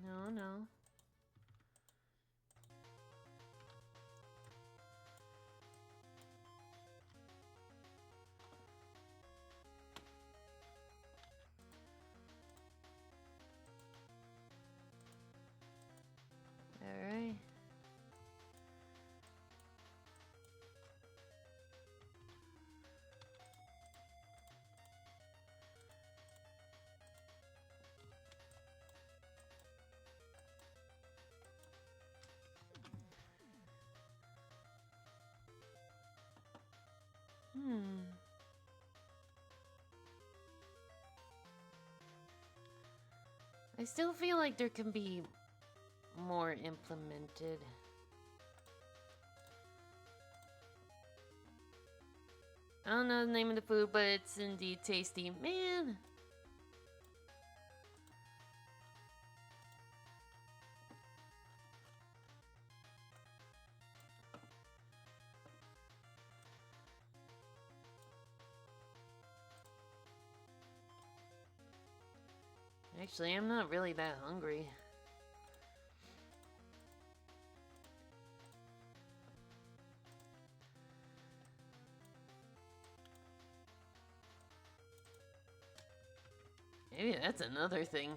S1: No, no. Alright. I still feel like there can be more implemented. I don't know the name of the food, but it's indeed tasty. Man! Actually, I'm not really that hungry. Maybe that's another thing.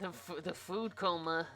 S1: The food coma.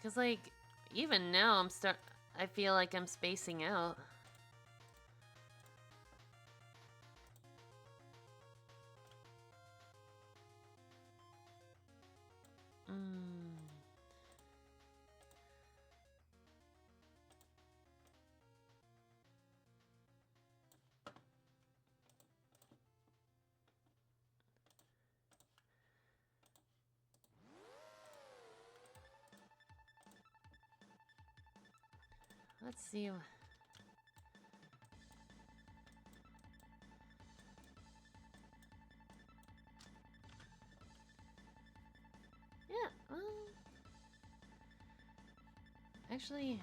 S1: Cause like, even now I feel like I'm spacing out. Let's see. Yeah, actually...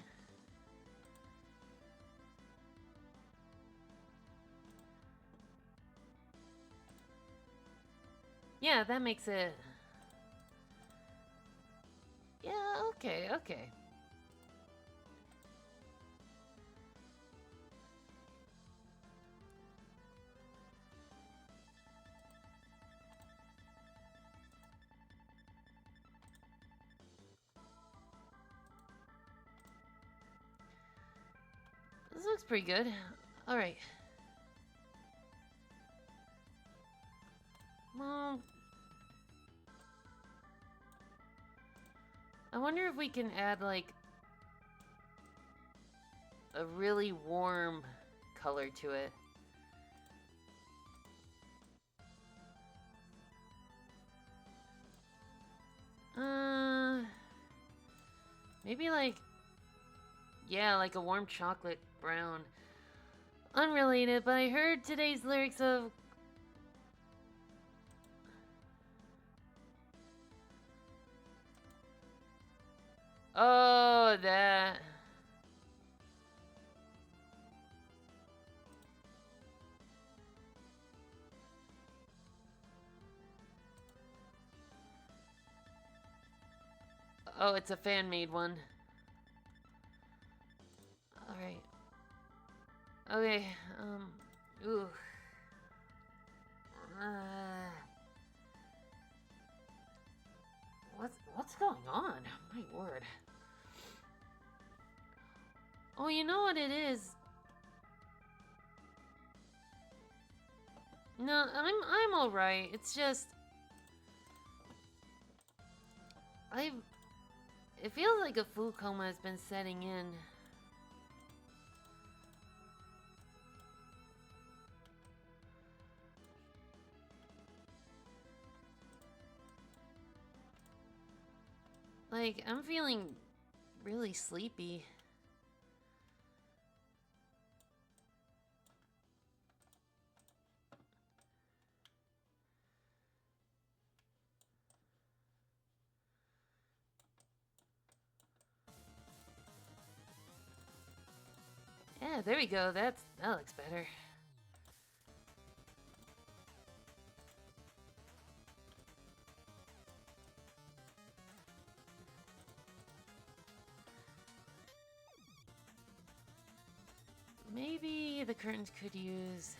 S1: Yeah, that makes it... Yeah, okay, okay. This looks pretty good. Alright. Well... I wonder if we can add, like... a really warm color to it. Maybe like... Yeah, like a warm chocolate brown. Unrelated, but I heard today's lyrics of... Oh, that... Oh, it's a fan-made one. Alright. Okay, ooh. What's going on? My word. Oh, you know what it is? No, I'm alright. It's just... It feels like a food coma has been setting in. Like, I'm feeling really sleepy. Yeah, there we go. That looks better. Maybe the curtains could use...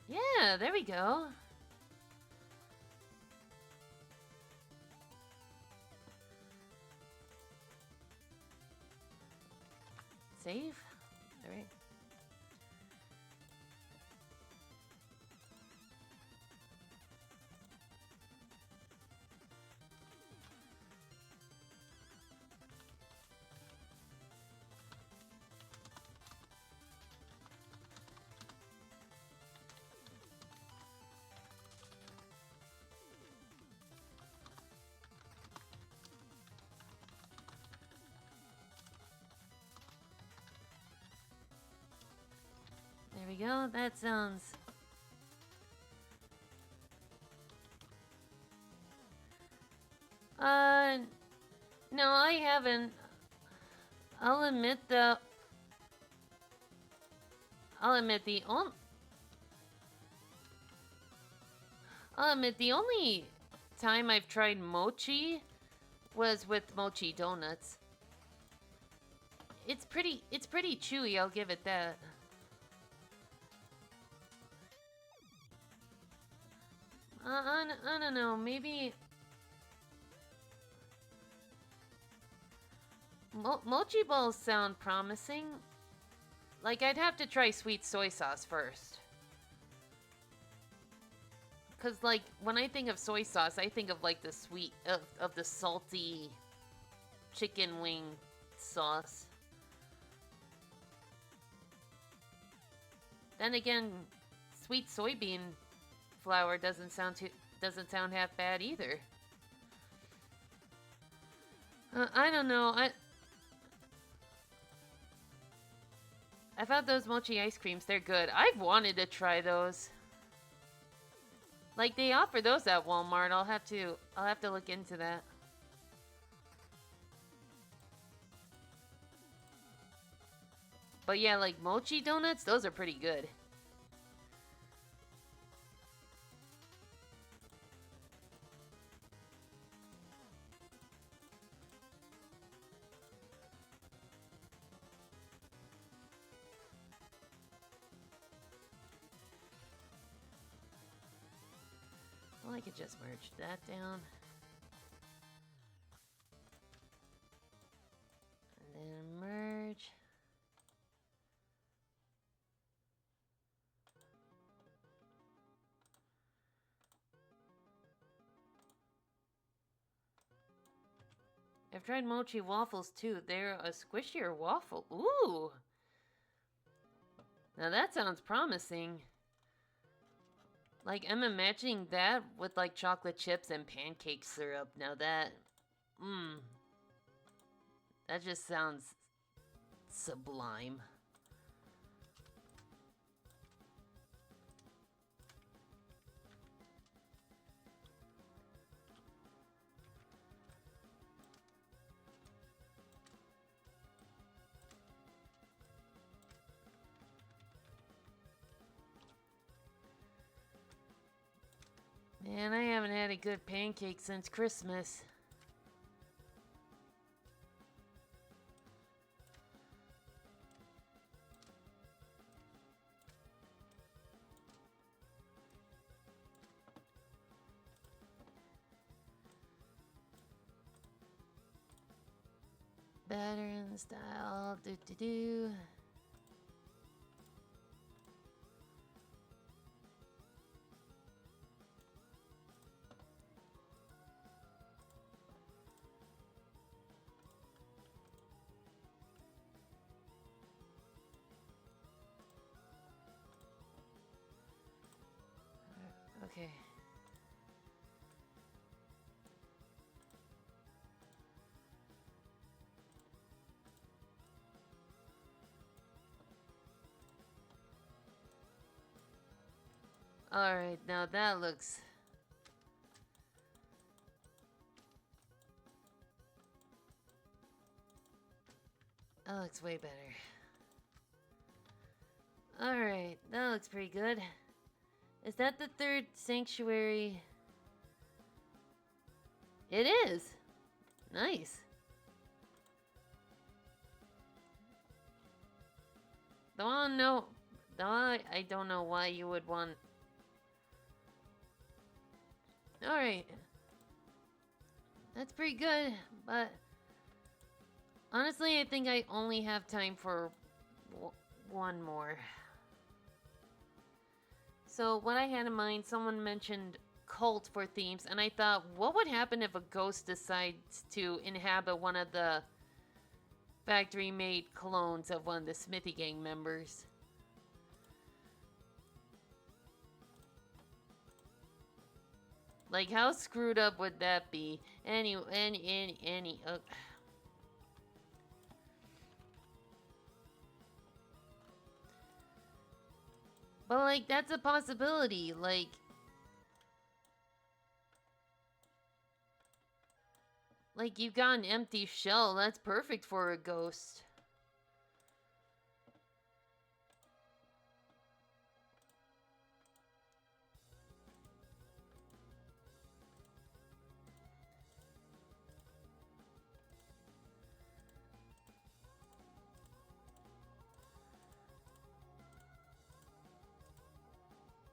S1: Yeah, there we go. Save? Alright. There we go. That sounds... No, I haven't. I'll admit the... I'll admit the only time I've tried mochi was with mochi donuts. It's pretty chewy, I'll give it that. I don't know, maybe... Mochi balls sound promising. Like, I'd have to try sweet soy sauce first. Because, like, when I think of soy sauce, I think of, like, the sweet... of the salty chicken wing sauce. Then again, sweet soybean flour doesn't sound half bad either. I don't know. I've had those mochi ice creams. They're good. I've wanted to try those. Like, they offer those at Walmart. I'll have to look into that. But yeah, like mochi donuts, those are pretty good. Well, I could just merge that down. And then merge. I've tried mochi waffles too. They're a squishier waffle. Ooh! Now that sounds promising. Like, I'm imagining that with, like, chocolate chips and pancake syrup. Now that... Mmm. That just sounds... sublime. Man, I haven't had a good pancake since Christmas. Pattern style, do. Okay. Alright, now that looks... That looks way better. Alright, that looks pretty good. Is that the third sanctuary? It is! Nice. I don't know why you would want... Alright. That's pretty good, but... Honestly, I think I only have time for one more. So, what I had in mind, someone mentioned cult for themes, and I thought, what would happen if a ghost decides to inhabit one of the factory-made clones of one of the Smithy Gang members? Like, how screwed up would that be? But, like, that's a possibility. Like, you've got an empty shell. That's perfect for a ghost.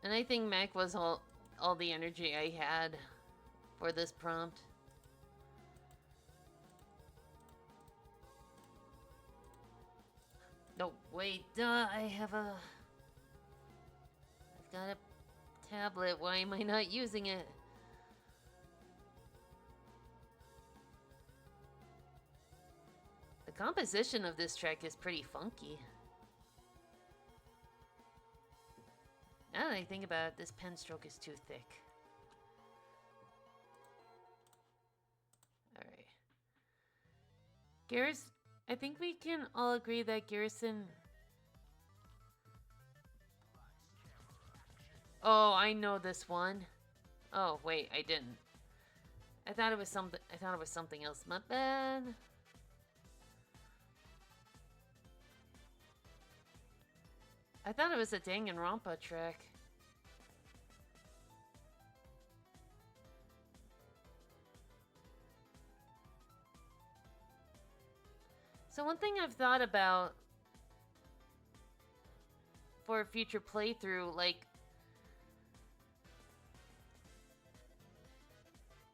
S1: And I think Mac was all the energy I had for this prompt. No, wait, I have a... I've got a tablet, why am I not using it? The composition of this track is pretty funky. Now that I think about it, this pen stroke is too thick. Alright. Garrison, I think we can all agree that Garrison... Oh, I know this one. Oh, wait, I didn't. I thought it was something else. My bad. I thought it was a Danganronpa track. So one thing I've thought about for a future playthrough, like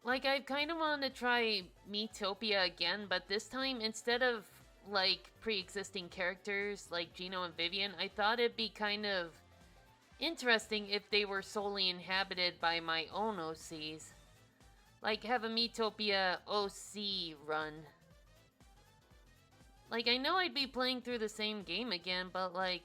S1: I kind of want to try Miitopia again, but this time instead of like pre-existing characters like Gino and Vivian, I thought it'd be kind of interesting if they were solely inhabited by my own OCs. Like have a Miitopia OC run. Like I know I'd be playing through the same game again, but like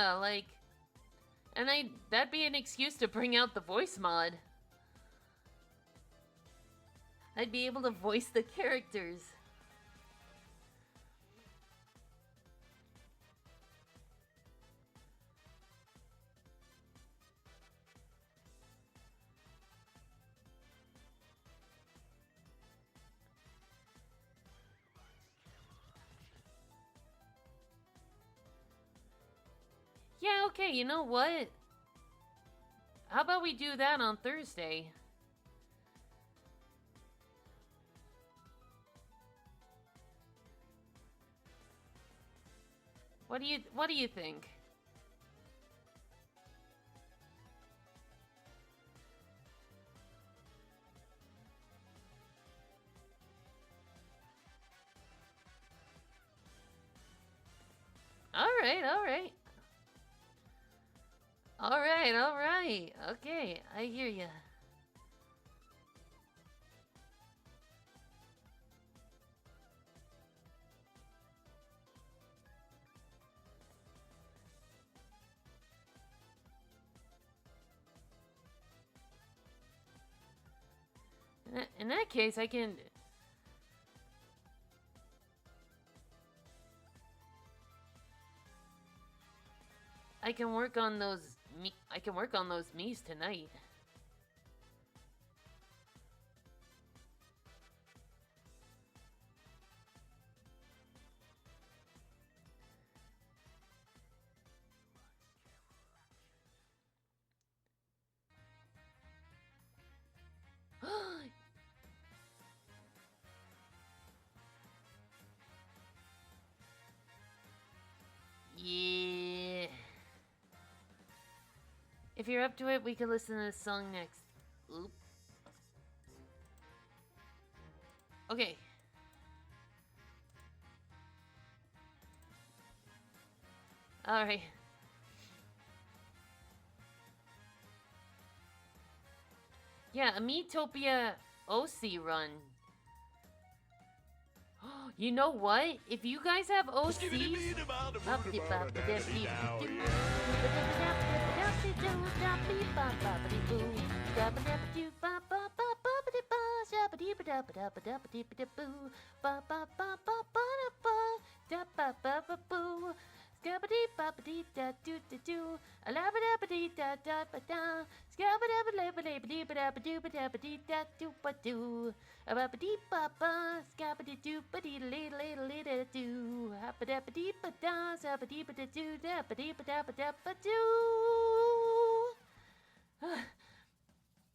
S1: Yeah, like, and that'd be an excuse to bring out the voice mod. I'd be able to voice the characters. Yeah, okay, you know what? How about we do that on Thursday? What do you think? All right, all right. All right, all right. Okay, I hear ya. In that case, I can work on those I can work on those Miis tonight. Yeah. If you're up to it, we could listen to this song next. Oop. Okay. All right. Yeah, a Miitopia OC run. You know what? If you guys have OCs,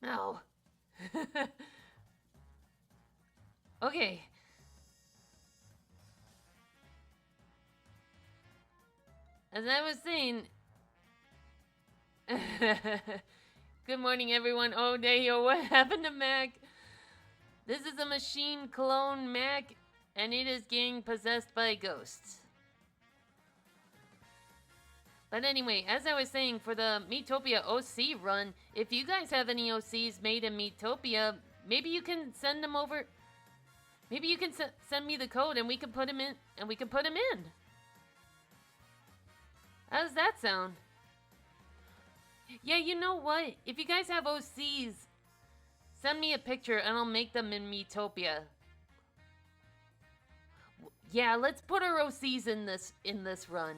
S1: no. Okay. As I was saying, good morning, everyone. Oh, Dayo, what happened to Mac? This is a machine clone Mac, and it is getting possessed by ghosts. But anyway, as I was saying, for the Miitopia OC run, if you guys have any OCs made in Miitopia, maybe you can send them over. Maybe you can send me the code, and we can put them in. How does that sound? Yeah, you know what? If you guys have OCs, send me a picture and I'll make them in Miitopia. Yeah, let's put our OCs in this run.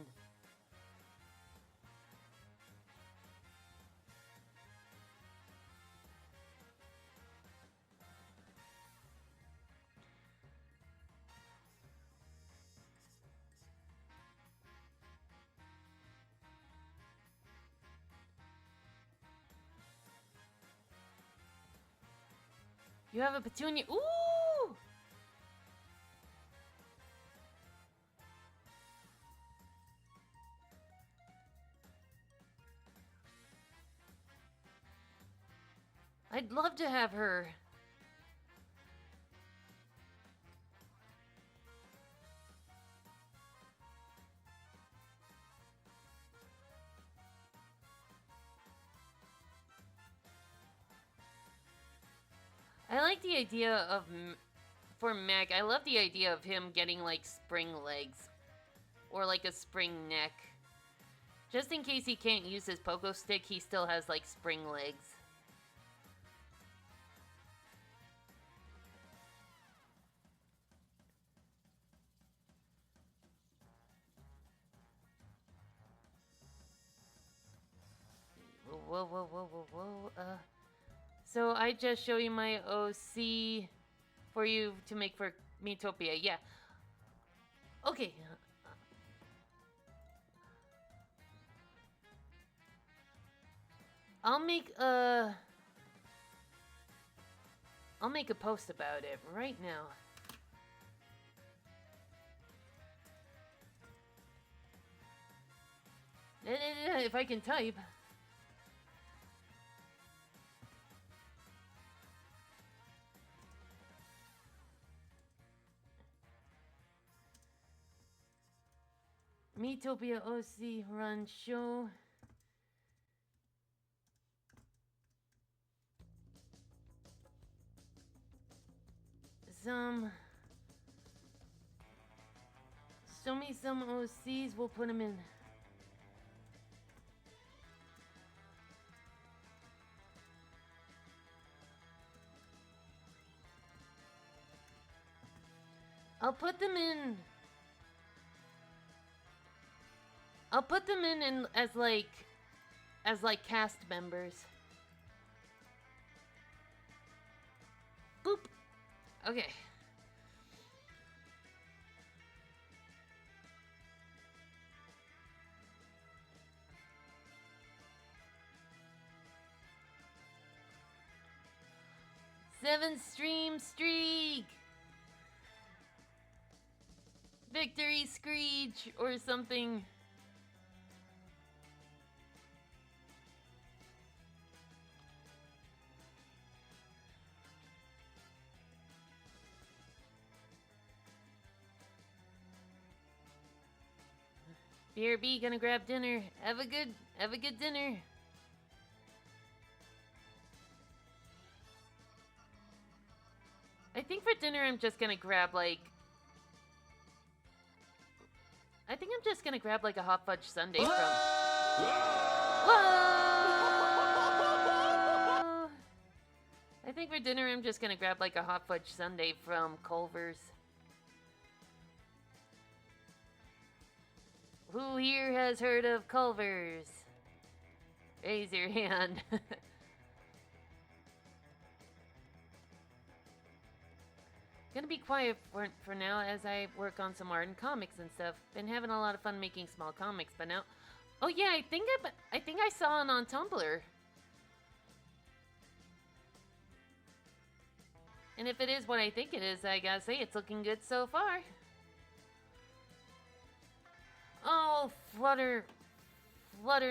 S1: You have a petunia. Ooh! I'd love to have her. I like the idea of, for Mac, I love the idea of him getting like spring legs. Or like a spring neck. Just in case he can't use his pogo stick, he still has, like, spring legs. Whoa, whoa, whoa, whoa, whoa. So I just show you my OC for you to make for Metopia. Yeah. Okay. I'll make a post about it right now. If I can type. Metopia OC run show. Show me some OCs, we'll put them in. I'll put them in as like cast members. Boop. Okay. Seven stream streak. Victory screech or something. BRB gonna grab dinner. Have a good dinner. I think for dinner I'm just gonna grab like a hot fudge sundae from. Whoa! I think for dinner I'm just gonna grab like a hot fudge sundae from Culver's. Who here has heard of Culver's? Raise your hand. Gonna be quiet for now as I work on some art and comics and stuff. Been having a lot of fun making small comics, but now... Oh yeah, I think I saw it on Tumblr. And if it is what I think it is, I gotta say, it's looking good so far. Oh, Flutter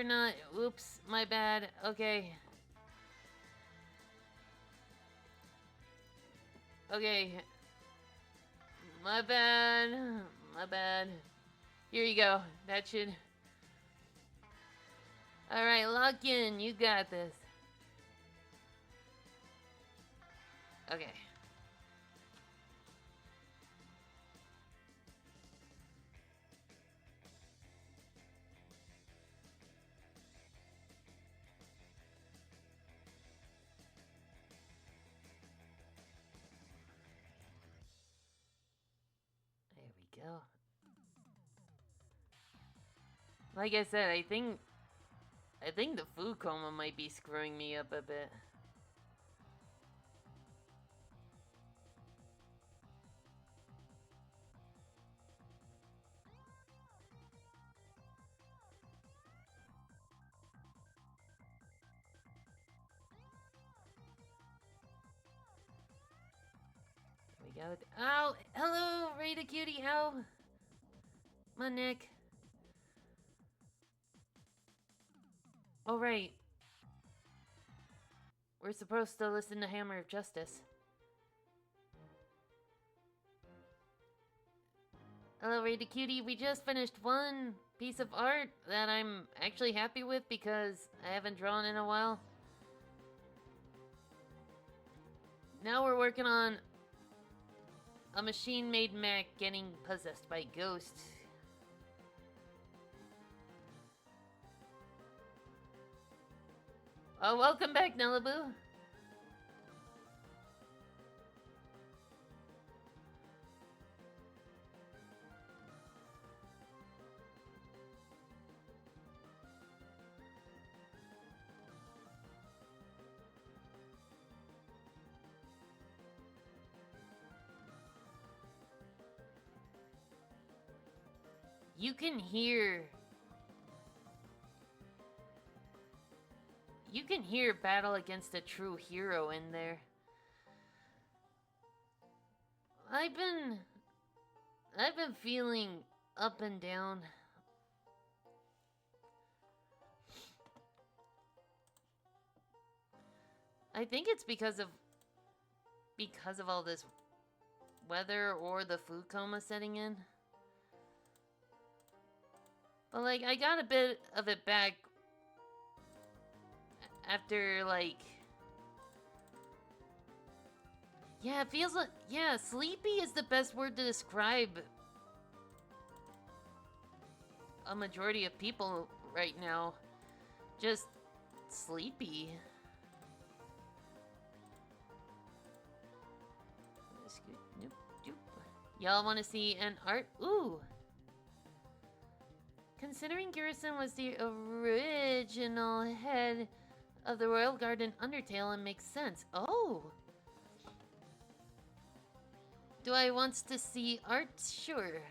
S1: nut. Oops, my bad. Okay. Okay. My bad. Here you go. That should... Alright, lock in. You got this. Okay. Go. Like I said, I think the food coma might be screwing me up a bit. We go. Ow! Hello, Rita Cutie. Ow! My neck. Oh, right. We're supposed to listen to Hammer of Justice. Hello, Rita Cutie. We just finished one piece of art that I'm actually happy with because I haven't drawn in a while. Now we're working on a machine-made mech getting possessed by ghosts. Oh, welcome back, Nellaboo. You can hear... You can hear battle against a true hero in there. I've been feeling up and down. I think it's because of all this weather or the food coma setting in. But like I got a bit of it back after like yeah, it feels like yeah, sleepy is the best word to describe a majority of people right now. Just sleepy. Y'all want to see an art? Ooh. Considering Garrison was the original head of the Royal Guard in Undertale, it makes sense. Oh. Do I want to see art? Sure.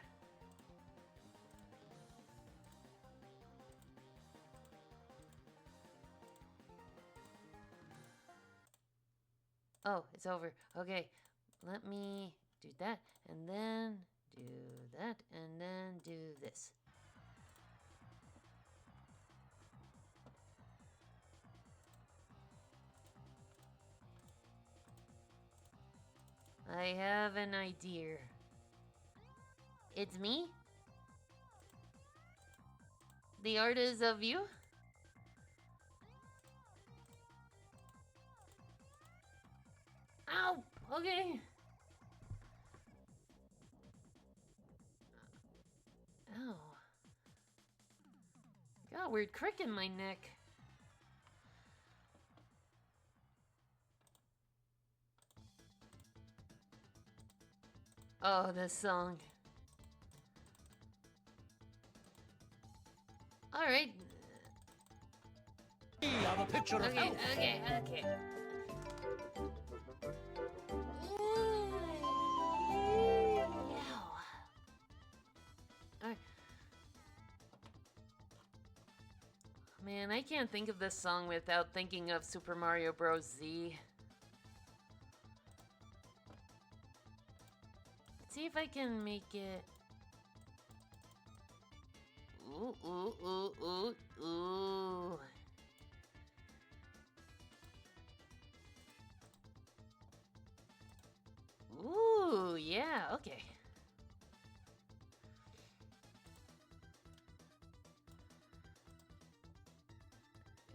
S1: Oh, it's over. Okay. Let me do that, and then do that, and then do this. I have an idea. It's me? The art is of you? Ow! Okay. Ow. Got a weird crick in my neck. Oh, this song. Alright.
S2: I'm a picture of health.
S1: Okay. Man, I can't think of this song without thinking of Super Mario Bros. Z. Let's see if I can make it... Ooh. Ooh, yeah, okay.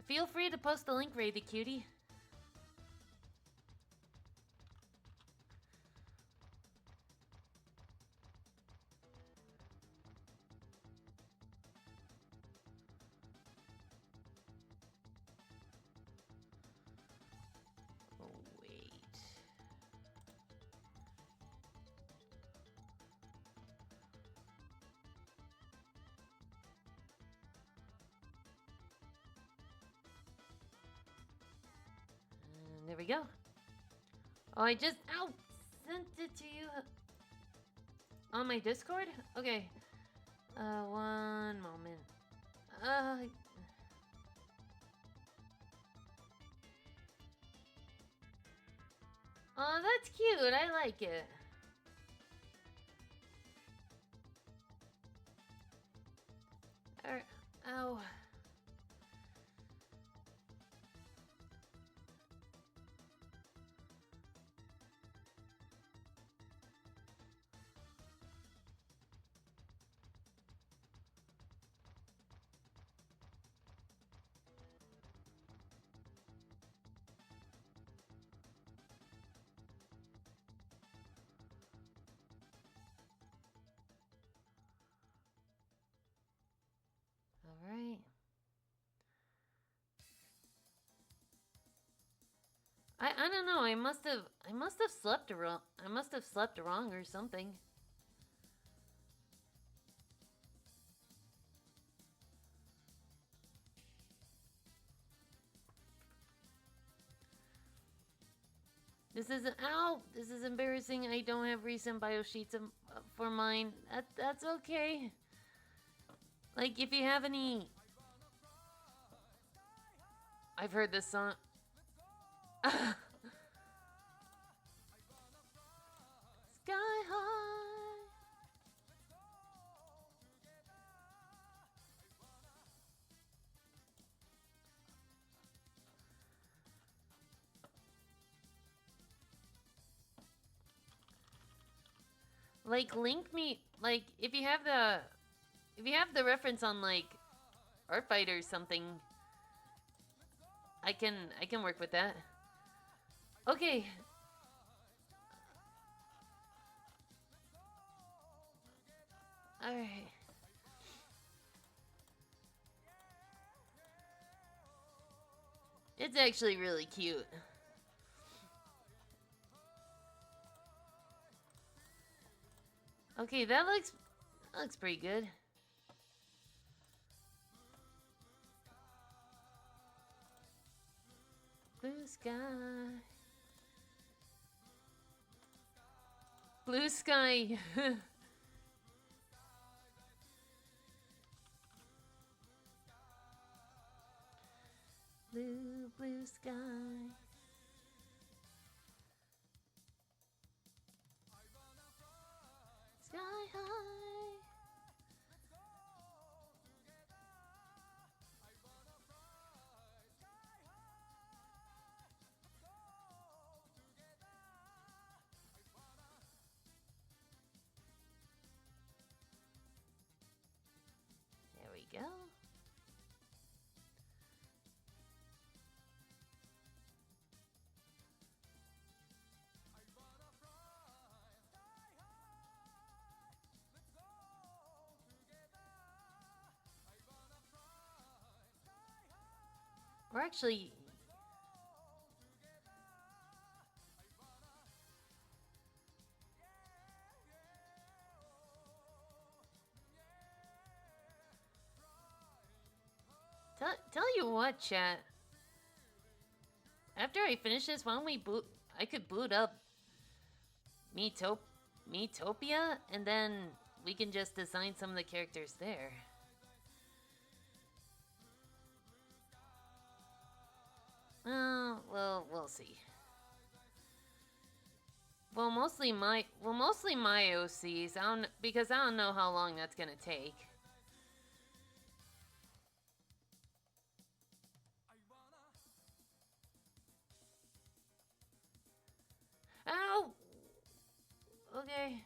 S1: Feel free to post the link, Ray the Cutie. Oh, wait. And there we go. Oh, I just sent it to you on my Discord? Okay. One moment. Oh, that's cute. I like it. Ow. All right. I don't know. I must have slept wrong. I must have slept wrong or something. This is embarrassing. I don't have recent bio sheets for mine. That's okay. Like, if you have any... I've heard this song. Sky high. Like, link me, like, if you have the reference on, like, Art Fighter or something, I can work with that. Okay. Alright. It's actually really cute. Okay, that looks pretty good. Blue sky. Blue sky. Blue sky. Sky high. There we go. We're actually... Tell you what, chat. After I finish this, why don't we boot... I could boot up Metopia, and then we can just design some of the characters there. Well, we'll see. Well, mostly my OCs. Because I don't know how long that's gonna take. Ow! Okay.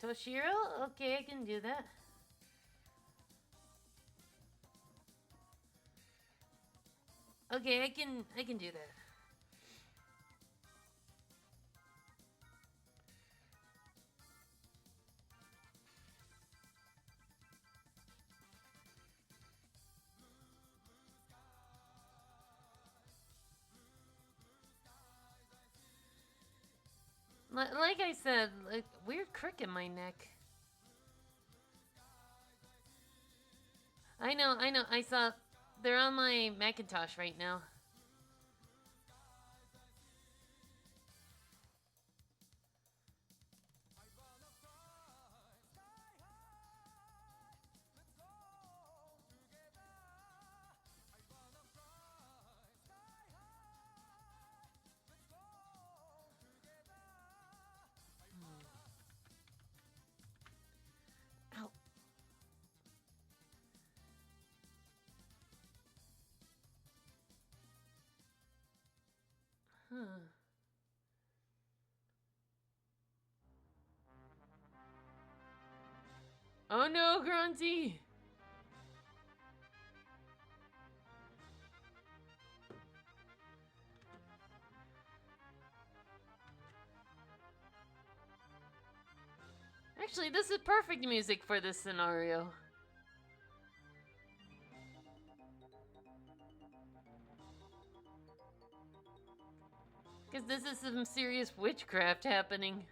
S1: Toshiro? Okay, I can do that. Okay, I can do that. Like I said, like, weird crick in my neck. I know, I saw... They're on my Macintosh right now. Ow. Huh. Oh no, Grunty! Actually, this is perfect music for this scenario. Because this is some serious witchcraft happening.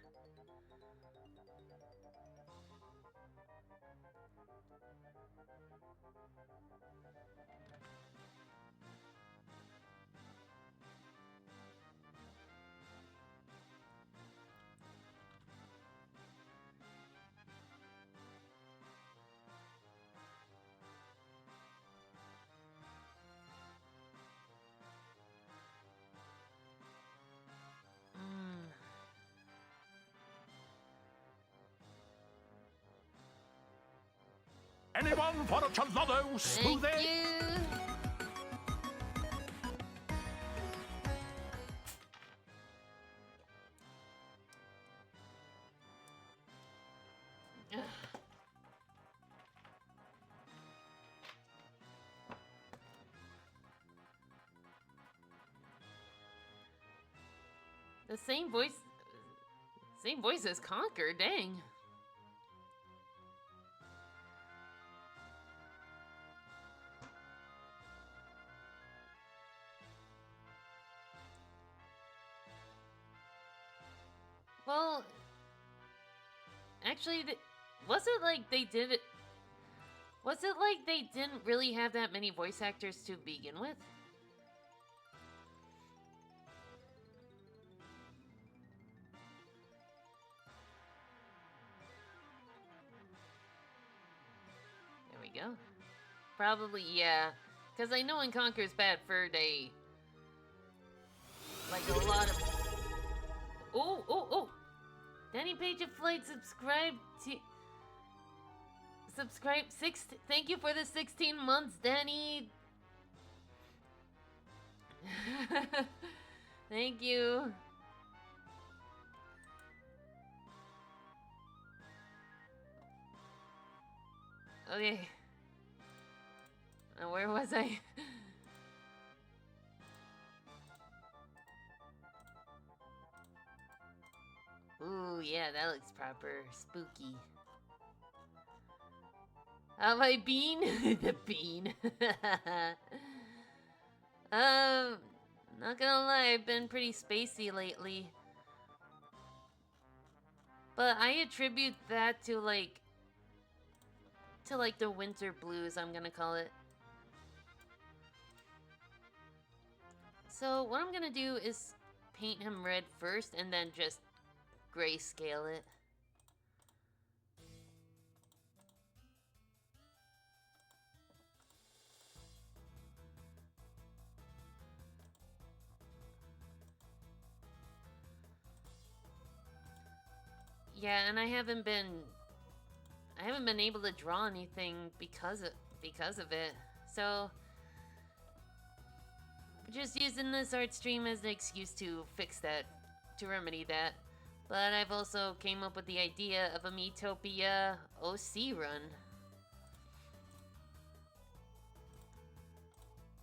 S2: Anyone for a chalado smoothie?
S1: Thank you. The same voice as Conquer, dang. Well, actually, was it like they did it? Was it like they didn't really have that many voice actors to begin with? There we go. Probably, yeah. Because I know in Conquer's Bad Fur Day, like a lot of... Oh! Danny Page of Flight subscribed to... Thank you for the 16 months, Danny. Thank you. Okay. Where was I? Ooh, yeah, that looks proper. Spooky. My bean? The bean. Not gonna lie, I've been pretty spacey lately. But I attribute that to like the winter blues, I'm gonna call it. So what I'm gonna do is paint him red first and then just grayscale it. Yeah, and I haven't been able to draw anything because of it. So just using this art stream as an excuse to fix that, to remedy that. But I've also came up with the idea of a Miitopia OC run.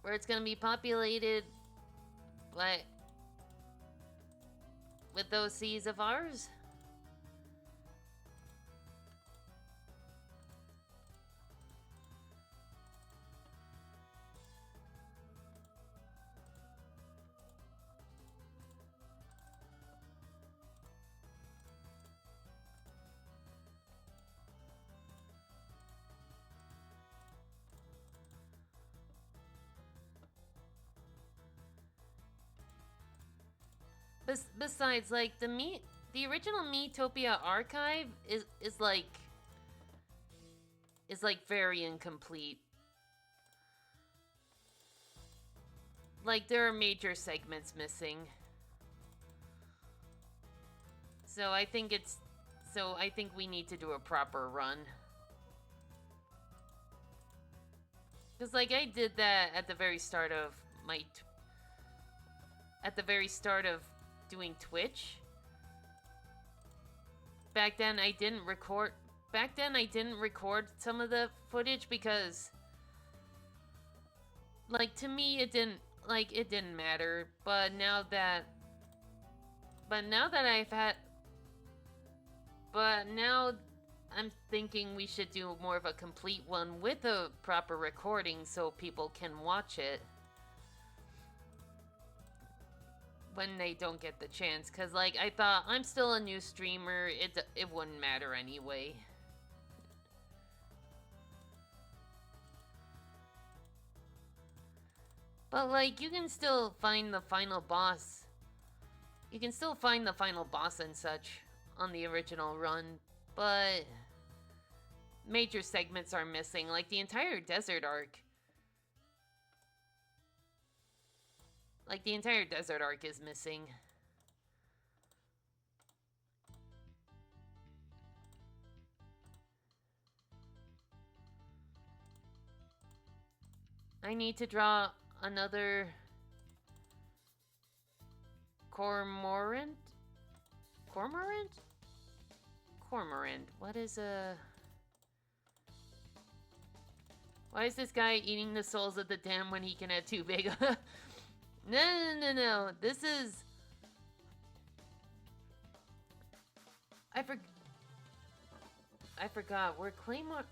S1: Where it's gonna be populated with OCs of ours. Besides, like the original Miitopia archive is like very incomplete. Like there are major segments missing. So I think we need to do a proper run. Cause like I did that at the very start of doing Twitch. Back then I didn't record some of the footage because like to me it didn't matter, but now I'm thinking we should do more of a complete one with a proper recording so people can watch it. when they don't get the chance, because, like, I thought, I'm still a new streamer, it wouldn't matter anyway. But, like, you can still find the final boss. You can still find the final boss and such on the original run, but major segments are missing, like the entire desert arc. Like, the entire desert arc is missing. I need to draw another cormorant? Cormorant? Cormorant. What is a... Why is this guy eating the souls of the damned when he can have too big? No. This is... I forgot. We're Claymore...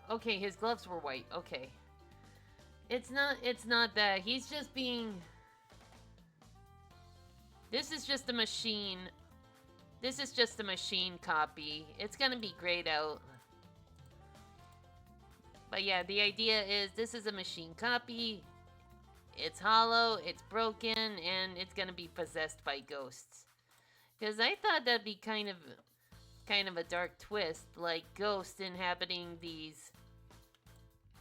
S1: Okay, his gloves were white. Okay. It's not that. He's just being... This is just a machine. This is just a machine copy. It's gonna be grayed out. But yeah, the idea is this is a machine copy. It's hollow, it's broken, and it's gonna be possessed by ghosts. Because I thought that'd be kind of a dark twist, like ghosts inhabiting these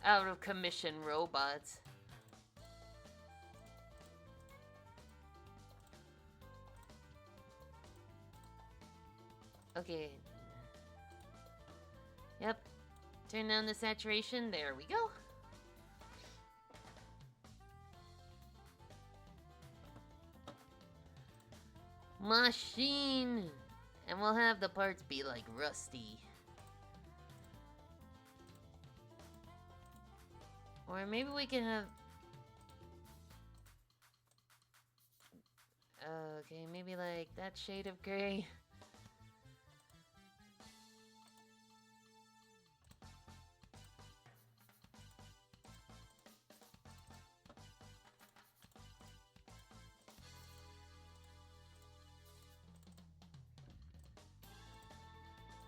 S1: out of commission robots. Okay. Yep. Turn down the saturation. There we go. Machine! And we'll have the parts be like rusty. Or maybe we can have... Okay, maybe like that shade of gray.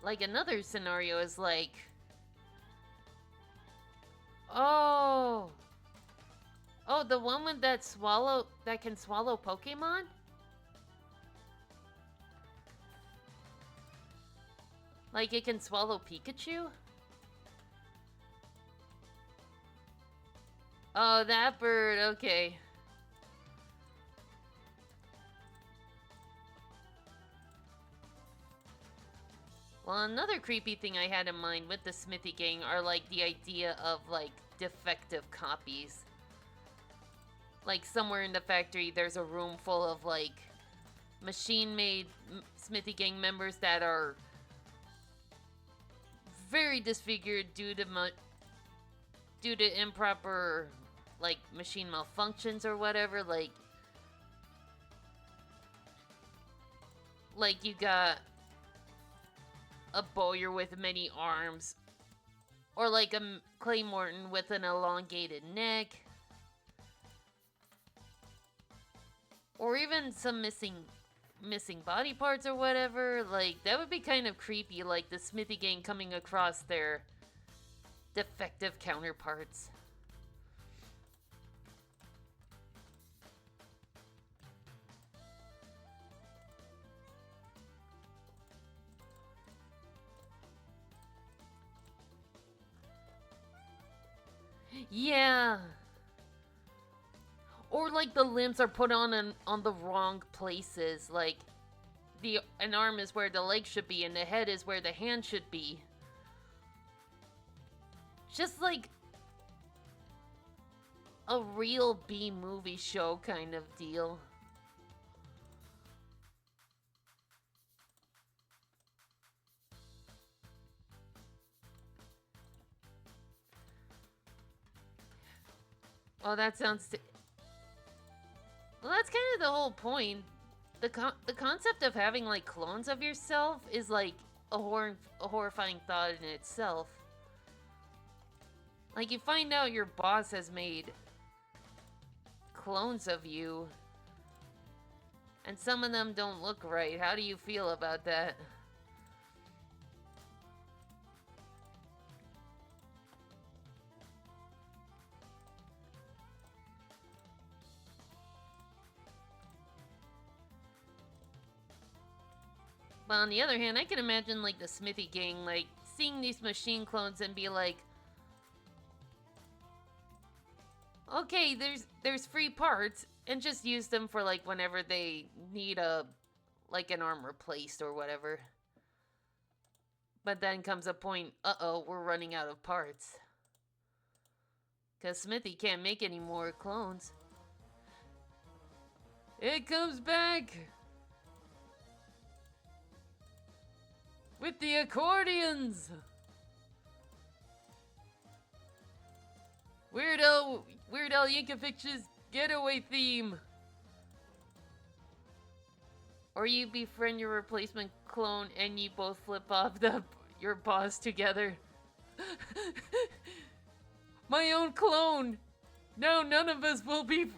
S1: Like another scenario is like... Oh, the one with that can swallow Pokemon? Like it can swallow Pikachu? Oh, that bird, okay. Well, another creepy thing I had in mind with the Smithy Gang are like the idea of like defective copies. Like somewhere in the factory there's a room full of like machine-made Smithy Gang members that are very disfigured due to improper like machine malfunctions or whatever. Like you got a bowyer with many arms, or like a Claymorton with an elongated neck, or even some missing body parts or whatever. Like that would be kind of creepy, like the Smithy Gang coming across their defective counterparts. Yeah. Or like the limbs are put on the wrong places. Like an arm is where the leg should be and the head is where the hand should be. Just like a real B-movie show kind of deal. Oh, that sounds... Well, that's kind of the whole point. The concept of having like clones of yourself is like a horrifying thought in itself. Like you find out your boss has made clones of you, and some of them don't look right. How do you feel about that? But on the other hand, I can imagine like the Smithy gang like seeing these machine clones and be like, okay, there's free parts, and just use them for like whenever they need like an arm replaced or whatever. But then comes a point, uh-oh, we're running out of parts. Cause Smithy can't make any more clones. It comes back! With the accordions! Weird Al Yankovic's getaway theme. Or you befriend your replacement clone and you both flip off your boss together. My own clone! No, neither of us will be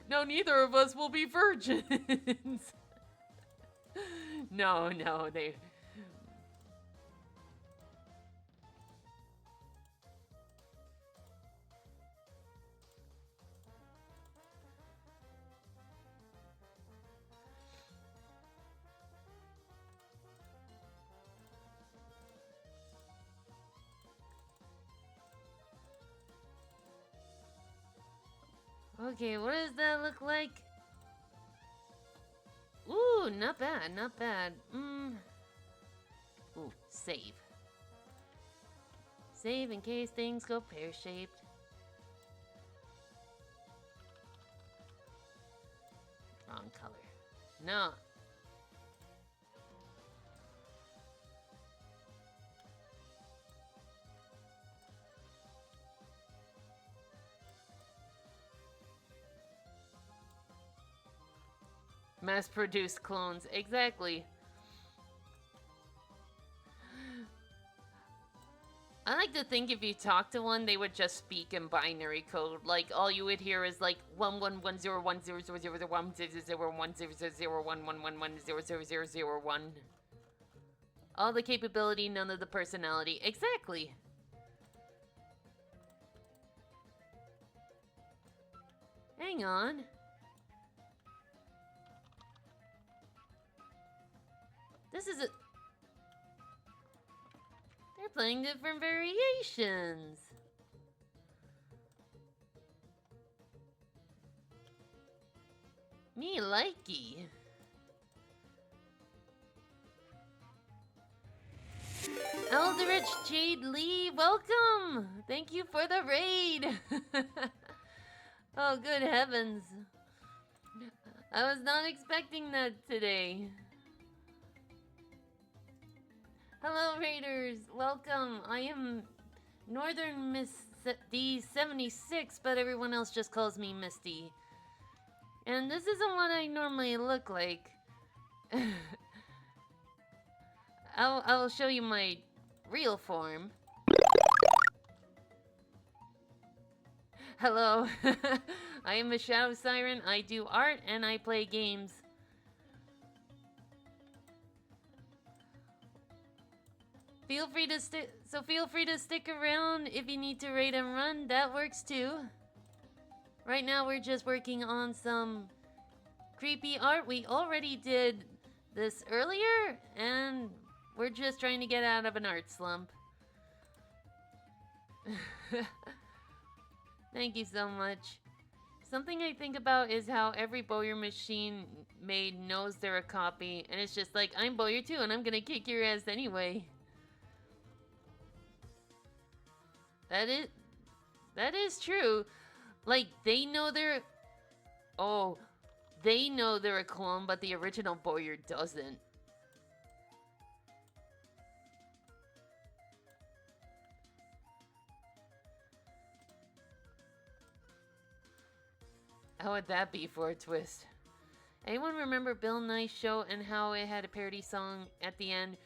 S1: virgins. No, they... Okay, what does that look like? Ooh, not bad, not bad. Ooh, save. Save in case things go pear-shaped. Wrong color. No. Mass-produced clones, exactly. I like to think if you talk to one, they would just speak in binary code. Like, all you would hear is like 1110101010101010101111000001. All the capability, none of the personality. Exactly. Hang on. This is a... They're playing different variations. Me likey. Eldritch Jade Lee, welcome! Thank you for the raid! Oh, good heavens. I was not expecting that today. Hello, raiders. Welcome. I am Northern Miss D76, but everyone else just calls me Misty. And this isn't what I normally look like. I'll show you my real form. Hello. I am a Shadow Siren. I do art and I play games. Feel free to stick around if you need to raid and run. That works too. Right now we're just working on some creepy art. We already did this earlier and we're just trying to get out of an art slump. Thank you so much. Something I think about is how every Bowyer machine made knows they're a copy, and it's just like, I'm Bowyer too, and I'm gonna kick your ass anyway. That is true. Like, they know they're... Oh, they know they're a clone, but the original Bowyer doesn't. How would that be for a twist? Anyone remember Bill Nye's show and how it had a parody song at the end?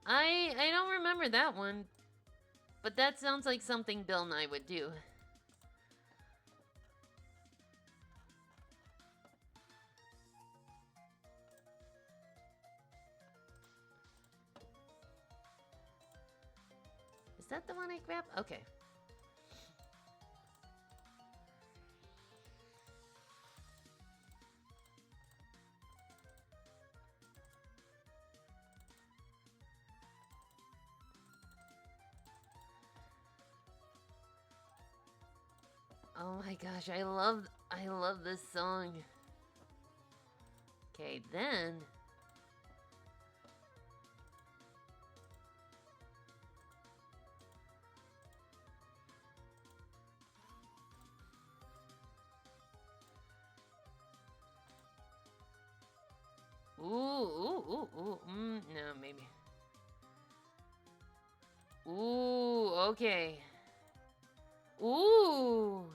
S1: I don't remember that one, but that sounds like something Bill Nye would do. Is that the one I grabbed? Okay. Oh my gosh, I love this song. Okay, then ooh. No, maybe. Ooh, okay. Ooh.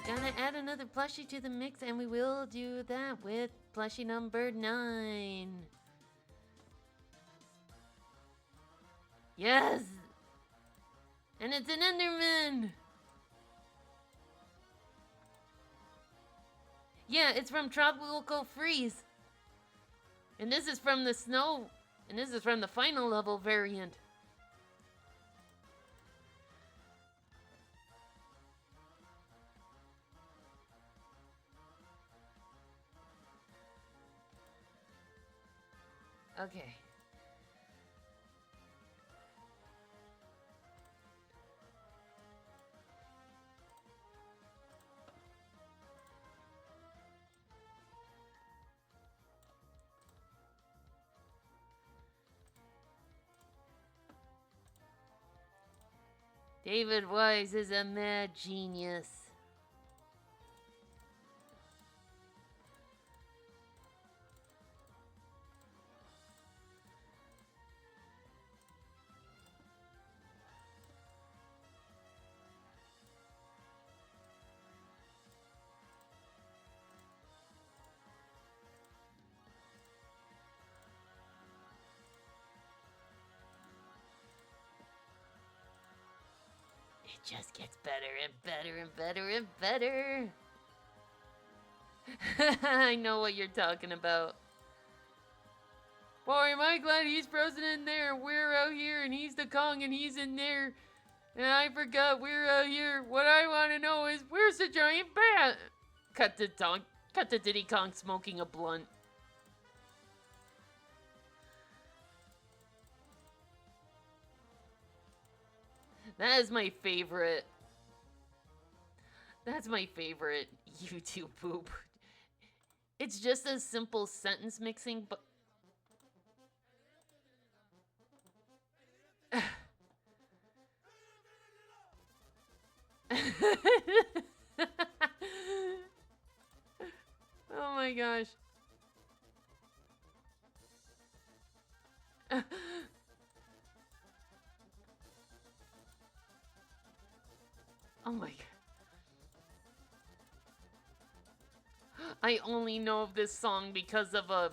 S1: Gonna add another plushie to the mix, and we will do that with plushie number 9. Yes! And it's an Enderman! Yeah, it's from Tropical Freeze. And this is from the snow, and this is from the final level variant. Okay. David Wise is a mad genius. It just gets better and better and better and better. I know what you're talking about. Boy, am I glad he's frozen in there. We're out here and he's the Kong and he's in there. And I forgot we're out here. What I want to know is where's the giant bat? Cut to Diddy Kong smoking a blunt. That is my favorite. That's my favorite YouTube poop. It's just a simple sentence mixing, but... Oh my gosh. Oh my god. I only know of this song because of a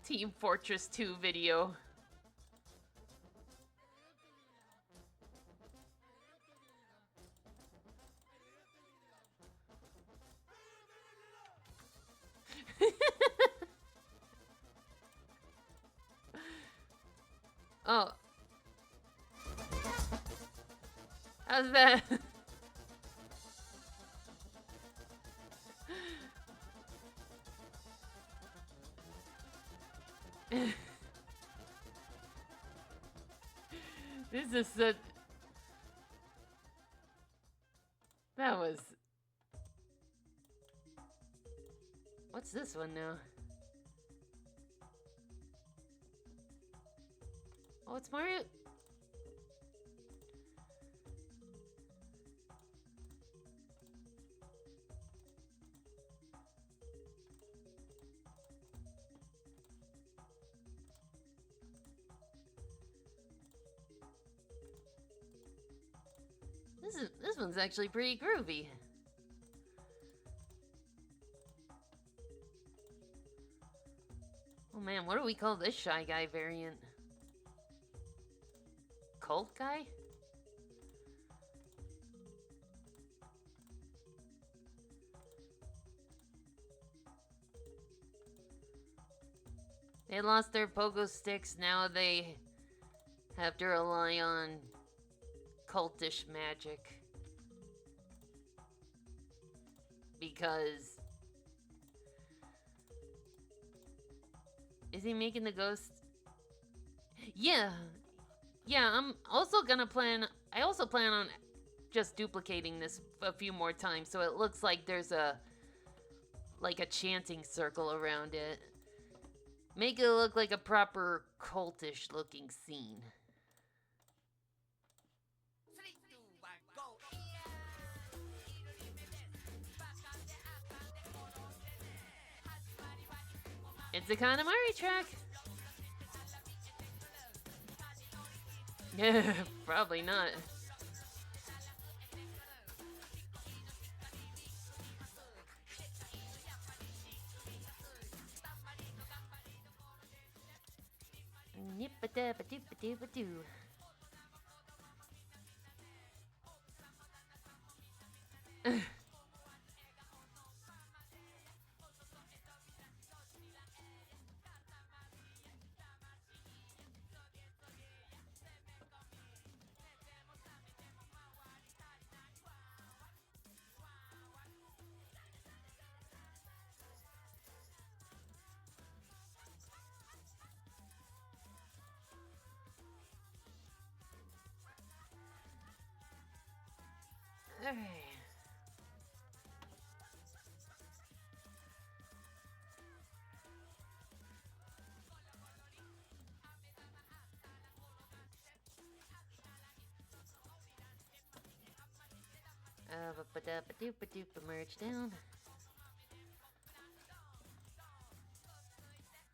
S1: Team Fortress 2 video. Oh. How's that? This is such... That was... What's this one now? Oh, it's Mario... This one's actually pretty groovy. Oh man, what do we call this Shy Guy variant? Cult Guy? They lost their pogo sticks, now they have to rely on cultish magic. Because... Is he making the ghost? Yeah. Yeah, I'm also gonna plan... I also plan on just duplicating this a few more times so it looks like there's a... like a chanting circle around it. Make it look like a proper cultish looking scene. It's a Katamari track. Yeah, probably not. Nip-a-da-ba-doop-a-doop-a-doo. Alright. Ba-da-ba-doop-a-doop, merge down.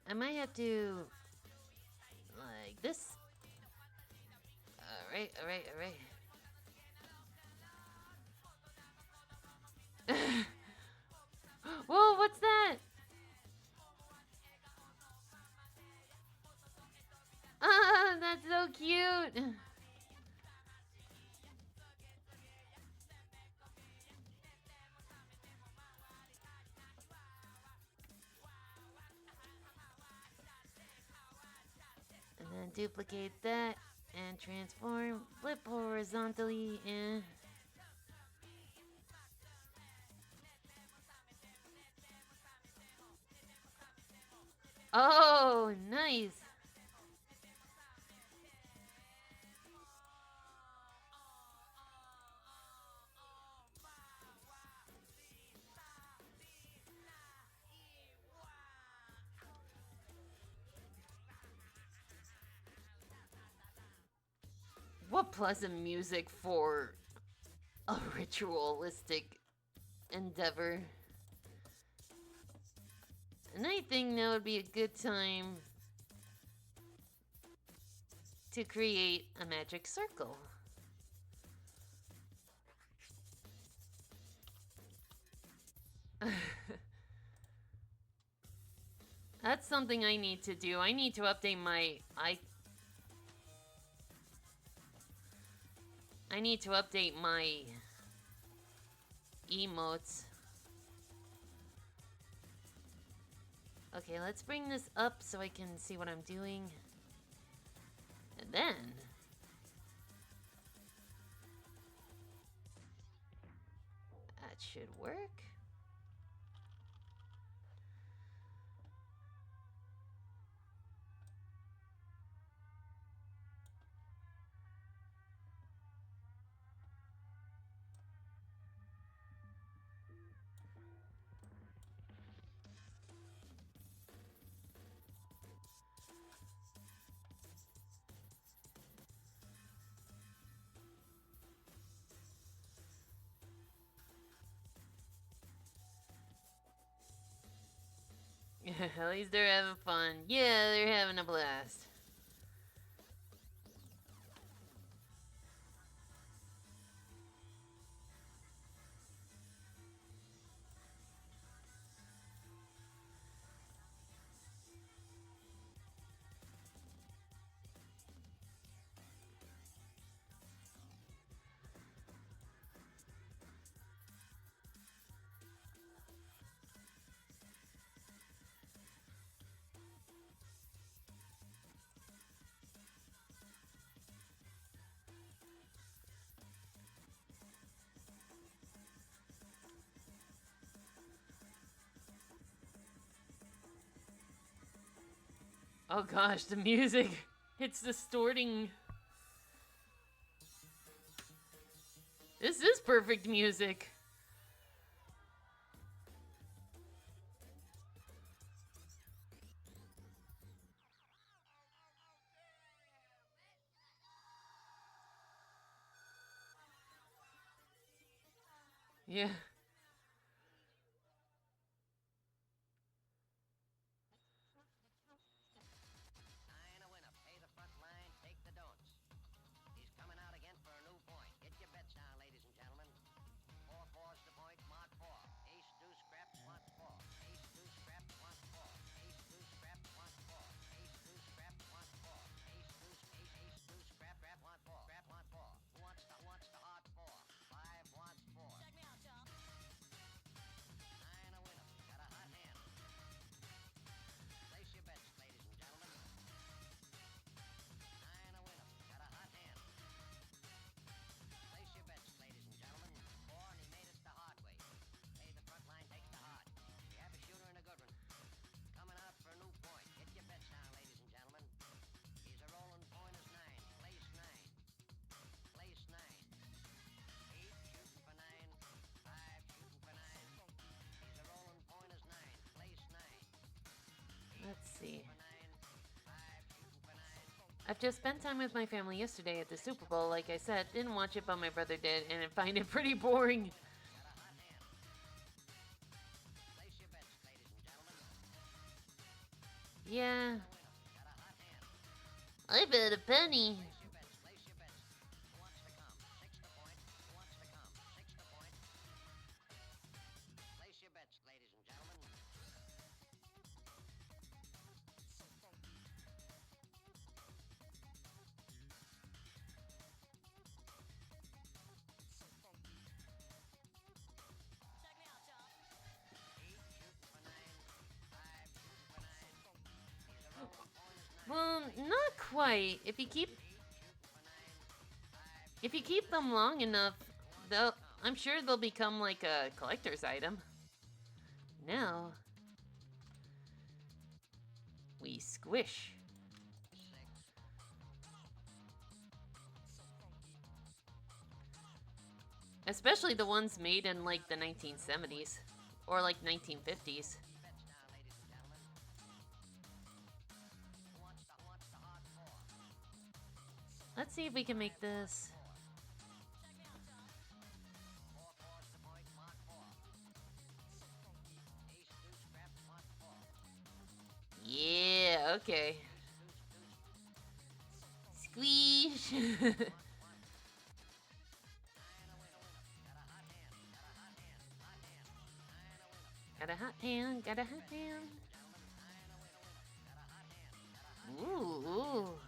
S1: I might have to... like this. Alright, alright, alright. Whoa, what's that? Ah, that's so cute. And then duplicate that and transform, flip horizontally and... Oh, nice. What pleasant music for a ritualistic endeavor. And I think now would be a good time to create a magic circle. That's something I need to do. I need to update my... I need to update my emotes. Okay, let's bring this up so I can see what I'm doing. And then... that should work. At least they're having fun. Yeah, they're having a blast. Oh gosh, the music. It's distorting. This is perfect music. Yeah.
S3: Nine a winner. Pay the front line, take the don'ts. He's coming out again for a new point. Get your bets down, ladies and gentlemen. 4-4's the point, mark 4. Ace, deuce, scrap, want 4. Ace, deuce, scrap, want 4. Ace, deuce, scrap, want 4. Ace, deuce, scrap, want 4. Ace, deuce, ace, deuce, scrap, want 4. Scrap, want 4. Who wants the hard 4? 5 wants 4. Check me out, Tom. Nine a winner. Got a hot hand. Place your bets, ladies and gentlemen. Nine a winner. Got a hot hand. Place your bets, ladies and gentlemen. 4 and he made us the hard way. Pay the front line, take the hard. We have a shooter and a good one. Coming out for a new point. Get your bets down, ladies and gentlemen. He's a rolling point is 9. Place 9. Place 9. 8 shooting for 9. 5 shooting for 9. He's a rolling point is 9. Place 9.
S1: Let's see.
S3: For 9. 5 shooting for 9.
S1: I've just spent time with my family yesterday at the Super Bowl. Like I said, didn't watch it, but my brother did, and I find it pretty boring.
S3: Got a hot hand. Place your bets, ladies and gentlemen.
S1: Yeah.
S3: Got a hot hand.
S1: I bet a penny.
S3: Place your bets, place your bets. Who wants to come? 6 the point. Who wants to come? 6 the point. Place your bets, ladies and gentlemen. Check me out, Tom. 8 shooting for 9. 5 shooting for 9. He's a rolling point is 9.
S1: Well, not quite. If you keep them long enough, I'm sure they'll become like a collector's item. Now we squish. Especially the ones made in like the 1970s or like 1950s. Let's see if we can make this. Yeah, okay. Squeeze. Got a hot hand, got a hot hand. Ooh.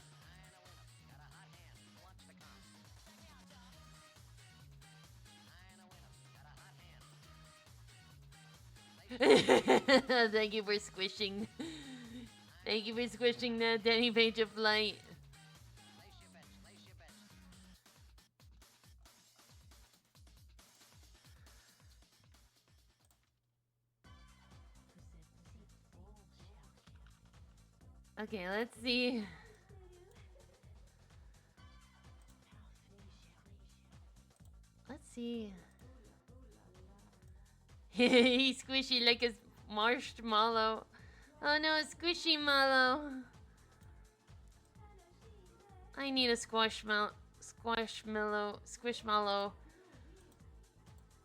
S1: Thank you for squishing. Thank you for squishing that Danny Page of Light. Okay, let's see. Let's see. He's squishy like a marshmallow. Oh no, squishy mallow. I need a squishmallow.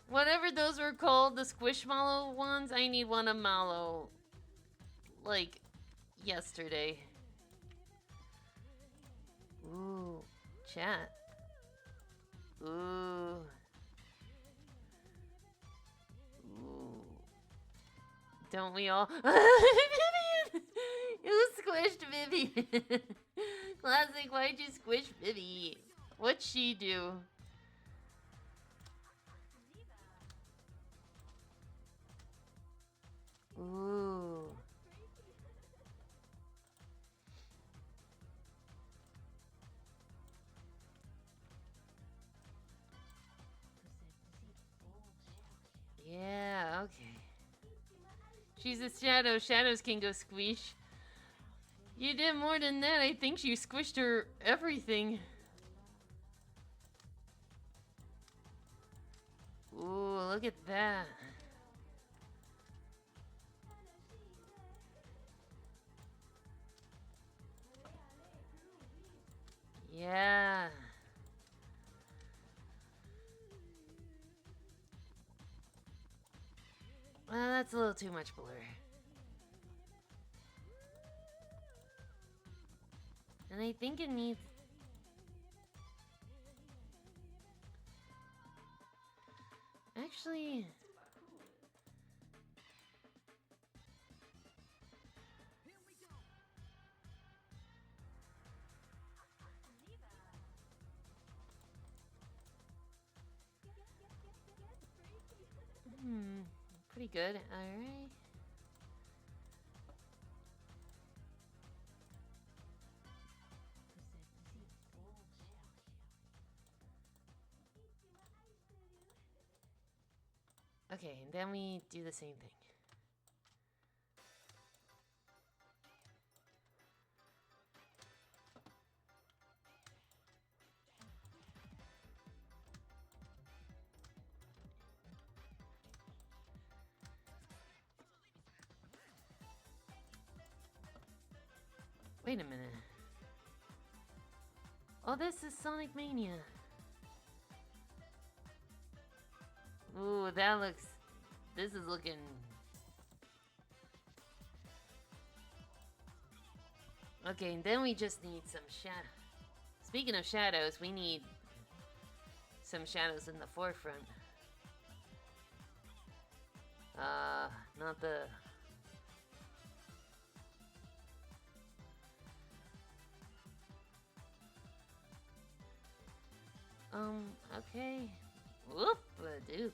S1: Whatever those were called, the squishmallow ones, I need one of mallow. Like, yesterday. Ooh, chat. Ooh. Ooh. Don't we all? Vivian! You squished Vivian. Classic, why'd you squish Vivi? What'd she do? Ooh. Yeah, okay. She's a shadow. Shadows can go squish. You did more than that. I think you squished her everything. Ooh, look at that. Yeah. Well, that's a little too much blur. And I think it needs... Actually... Pretty good. Alright. Okay, and then we do the same thing. Wait a minute. Oh, this is Sonic Mania. Ooh, that looks... This is looking... Okay, and then we just need some shadow. Speaking of shadows, we need some shadows in the forefront. Not the... Okay. Whoop-a-doop.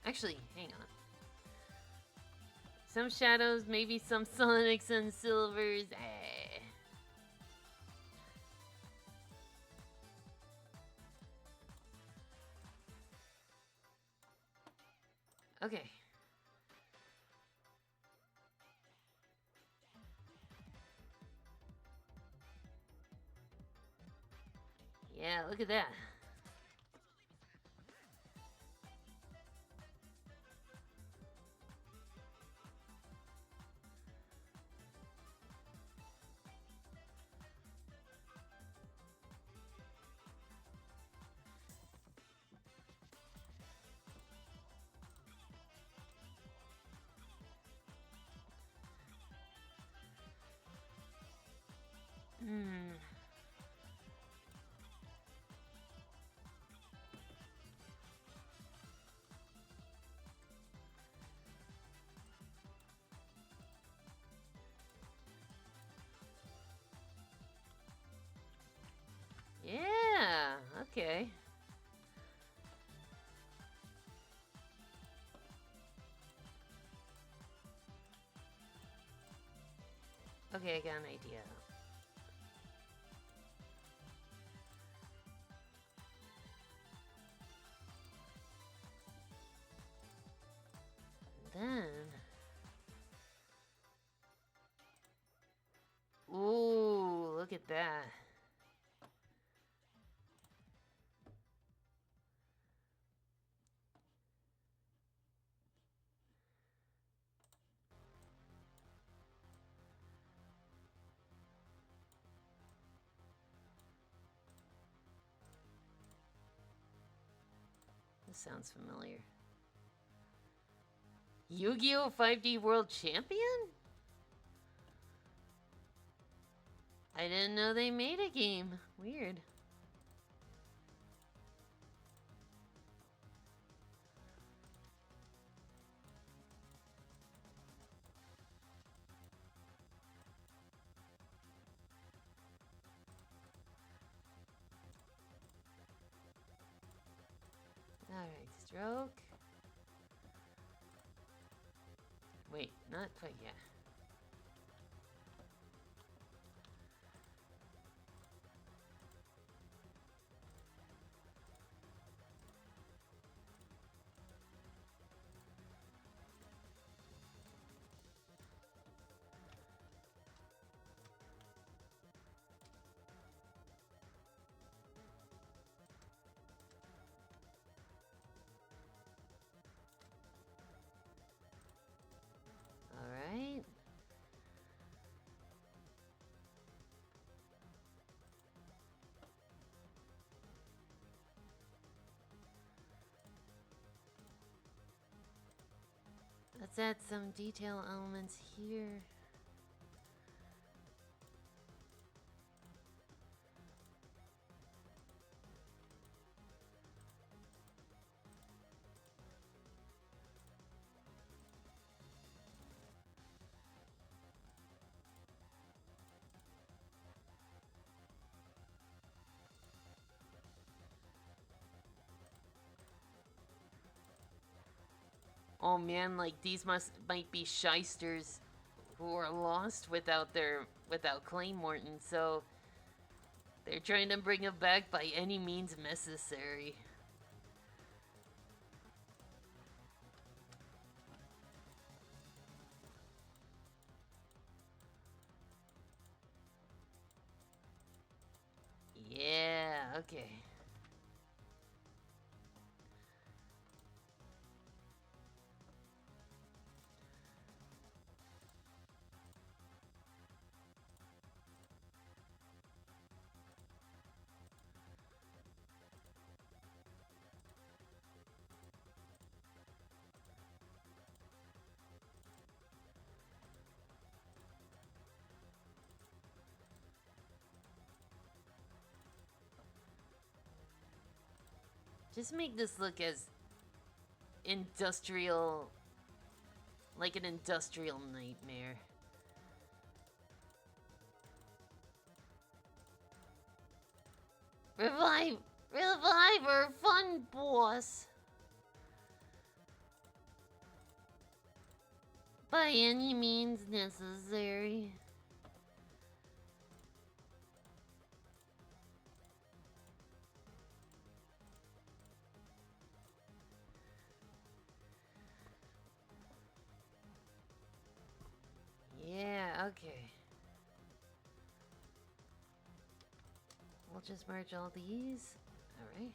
S1: Actually, hang on. Some shadows, maybe some Sonics and Silvers. Okay. Yeah, look at that. Yeah, okay. Okay, I got an idea. Then... Ooh, look at that. This sounds familiar. Yu-Gi-Oh! 5D World Champion? I didn't know they made a game. Weird. Alright, stroke. Wait, not quite yet. Let's add some detail elements here. Oh man, like these might be shysters who are lost without Clay Morton, so they're trying to bring him back by any means necessary. Yeah, okay. Just make this look as industrial, like an industrial nightmare. Revive our fun boss. By any means necessary. Yeah, okay. We'll just merge all these. Alright.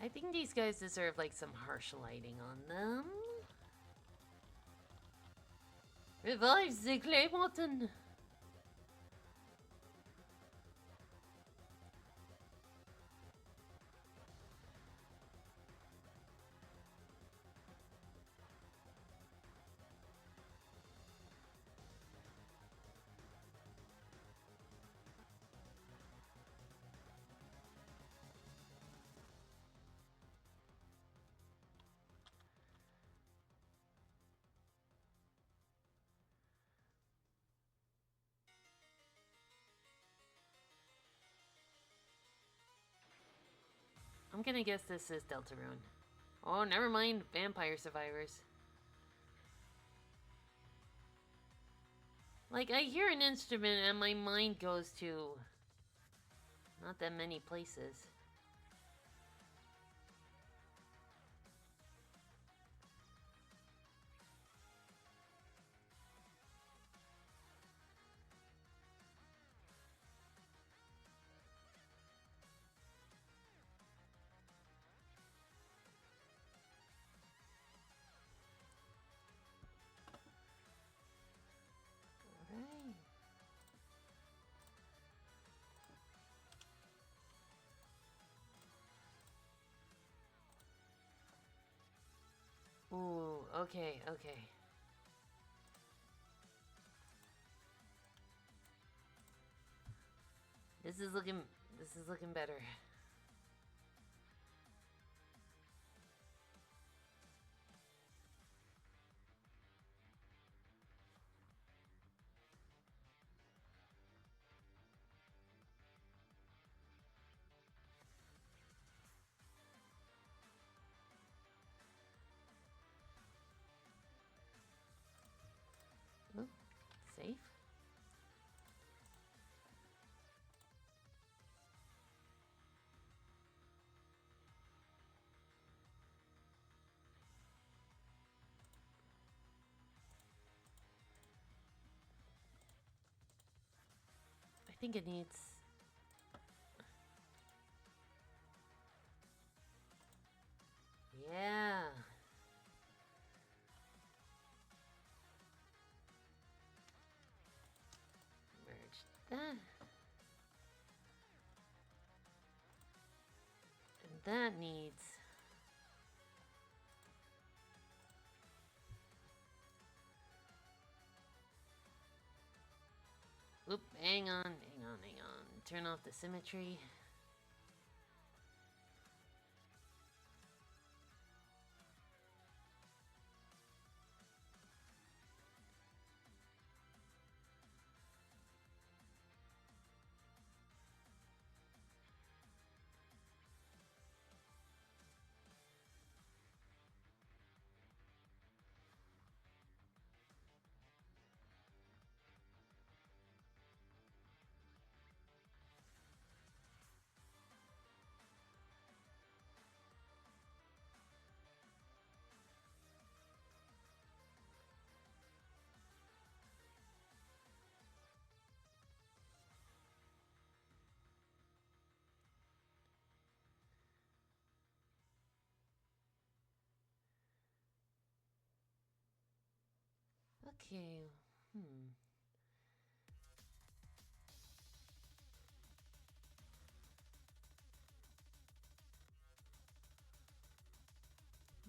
S1: I think these guys deserve like some harsh lighting on them. Revive the clay button. I'm gonna guess this is Deltarune. Oh, never mind. Vampire survivors. Like, I hear an instrument and my mind goes to not that many places. Alright. Ooh, okay, okay. This is looking better. Ooh, safe. I think it needs... Yeah. Merge that. that needs. Oop, hang on. Turn off the symmetry. Okay,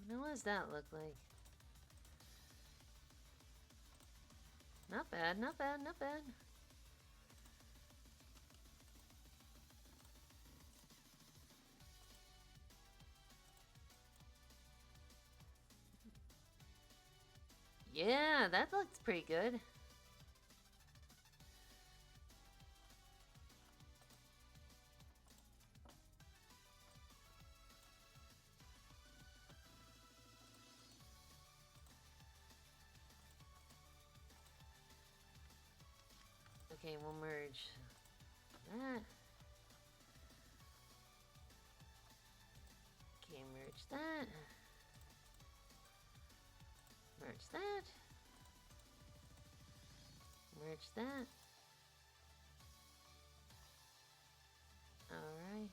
S1: Now what does that look like? Not bad, not bad, not bad. Yeah, that looks pretty good. Okay, we'll merge that. Okay, merge that. Merge that. Merge that. Alright.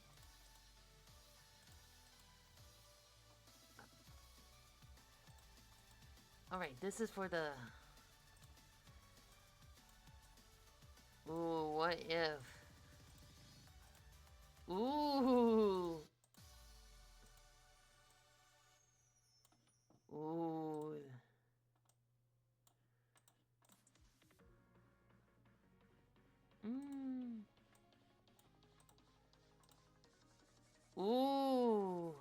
S1: Alright, this is for the... Ooh, what if? Ooh! Ooh. Mmm. Ooh.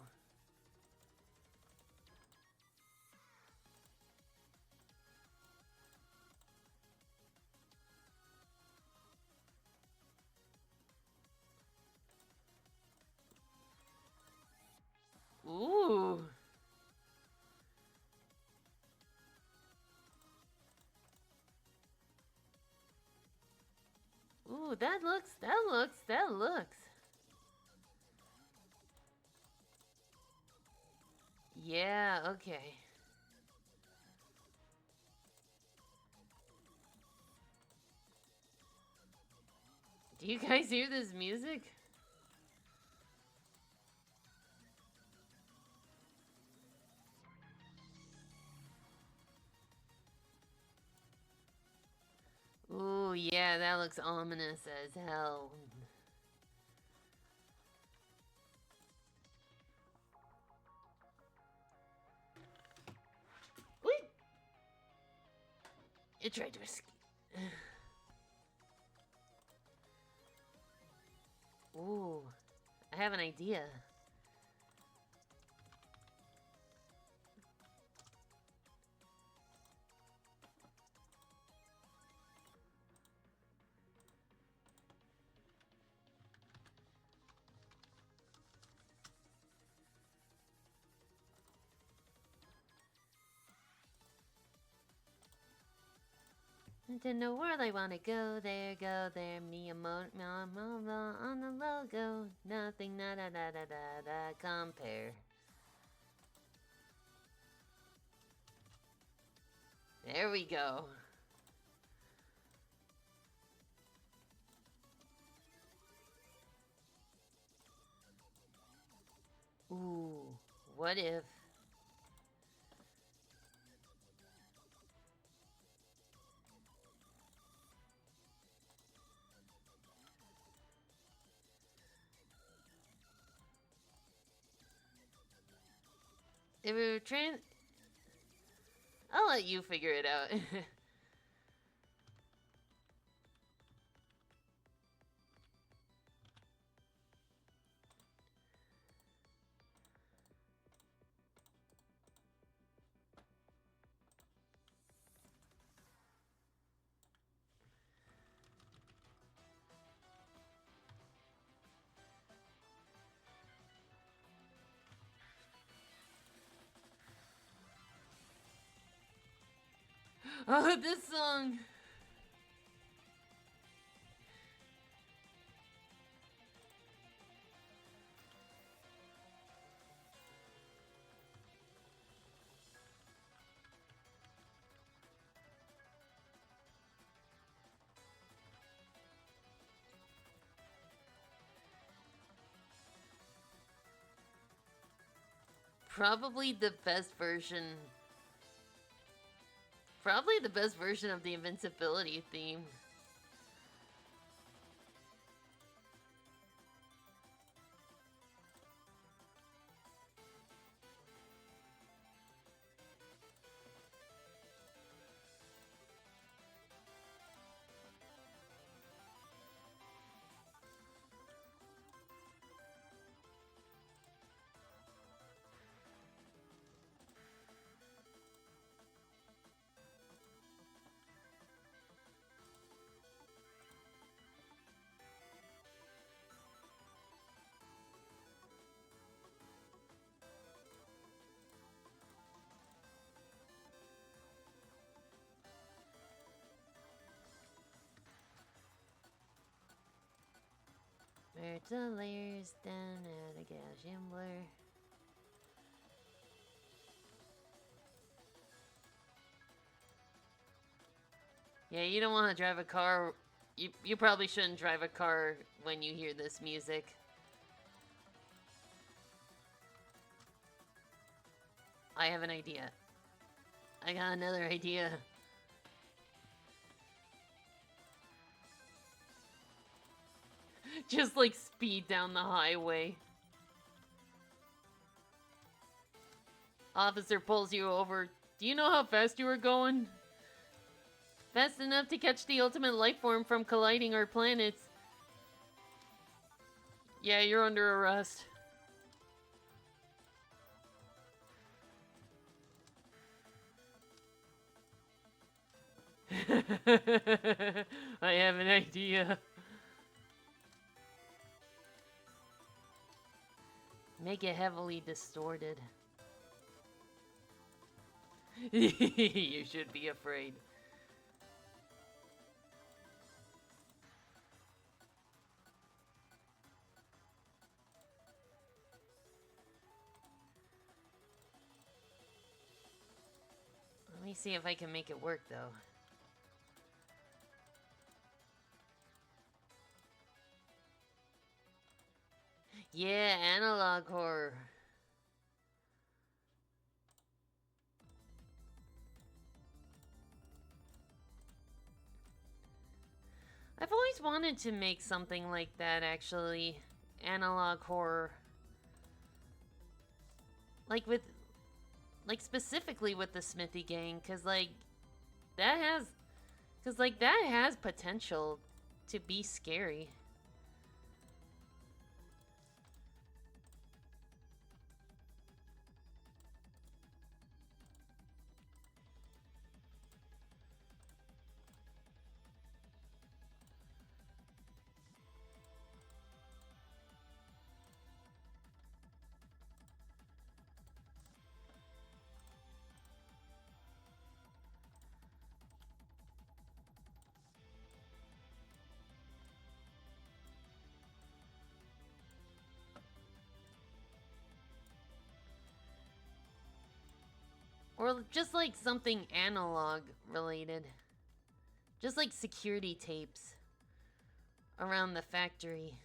S1: Ooh. Ooh, that looks. Yeah, okay. Do you guys hear this music? Ooh, yeah, that looks ominous as hell. Wait! It tried to escape. Ooh, I have an idea. To the world I wanna go there, Miyamoto on the logo. Nothing, nada, da da da da, compare. There we go. Ooh, what if? If we were I'll let you figure it out. Oh, this song. Probably the best version. Probably the best version of the invincibility theme. Where the layers down at a Gaussian blur. Yeah, you don't want to drive a car. You probably shouldn't drive a car when you hear this music. I have an idea. I got another idea. Just like speed down the highway. Officer pulls you over. Do you know how fast you were going? Fast enough to catch the ultimate life form from colliding our planets. Yeah, you're under arrest. I have an idea. Make it heavily distorted. You should be afraid. Let me see if I can make it work, though. Yeah, analog horror. I've always wanted to make something like that, actually. Analog horror. Like specifically with the Smithy gang, because, like, that has potential to be scary. Or just like something analog related. Just like security tapes around the factory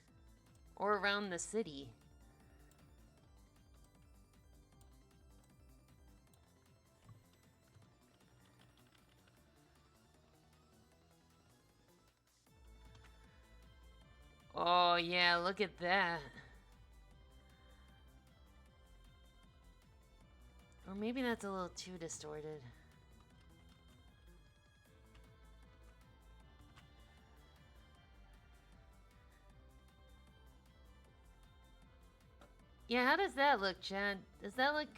S1: or around the city. Oh yeah, look at that. Or maybe that's a little too distorted. Yeah, how does that look, Chad? Does that look...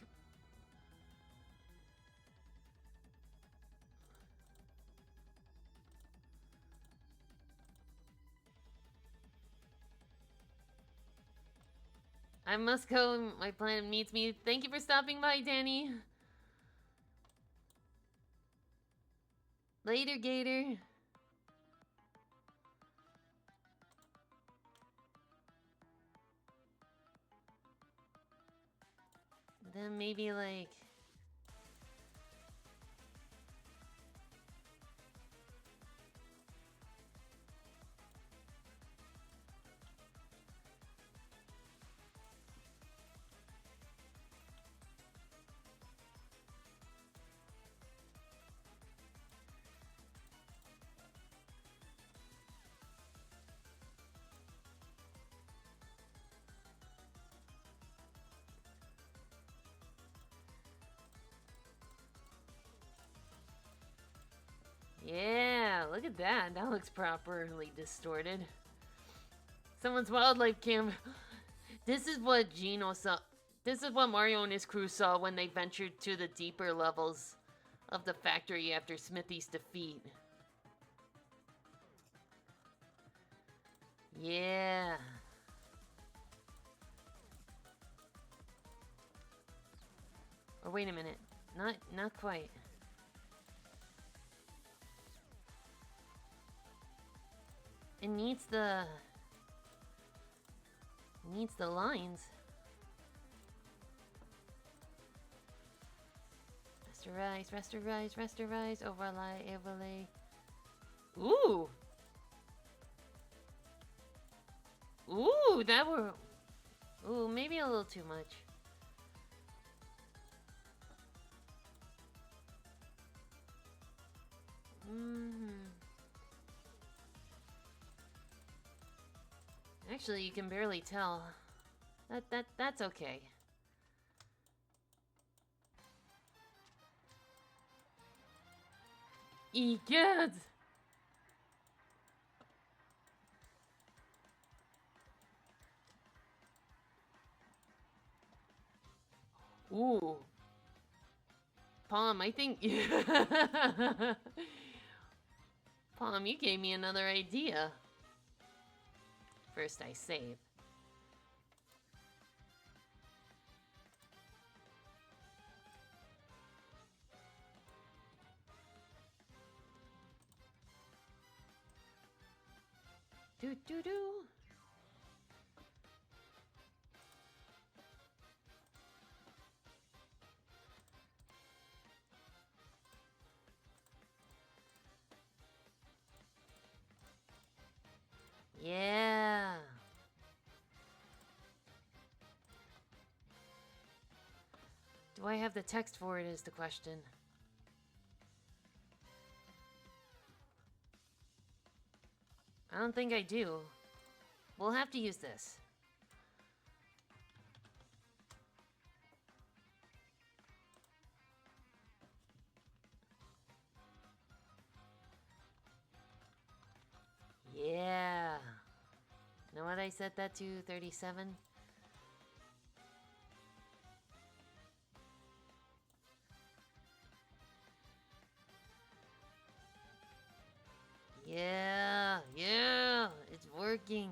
S1: I must go. My plan meets me. Thank you for stopping by, Danny. Later, Gator. Then maybe like... Yeah, look at that. That looks properly distorted. Someone's wildlife cam. This is what Gino saw. This is what Mario and his crew saw when they ventured to the deeper levels of the factory after Smithy's defeat. Yeah. Or wait a minute. Not quite. It needs the lines. Rasterize, overlay. Ooh! Ooh, that were... Ooh, maybe a little too much. Actually, you can barely tell. That's okay. Egad! Ooh. Palm, I think... Palm, you gave me another idea. First I save. Do. Yeah. Do I have the text for it is the question. I don't think I do. We'll have to use this. Yeah. Know what I set that to? 37? Yeah, it's working.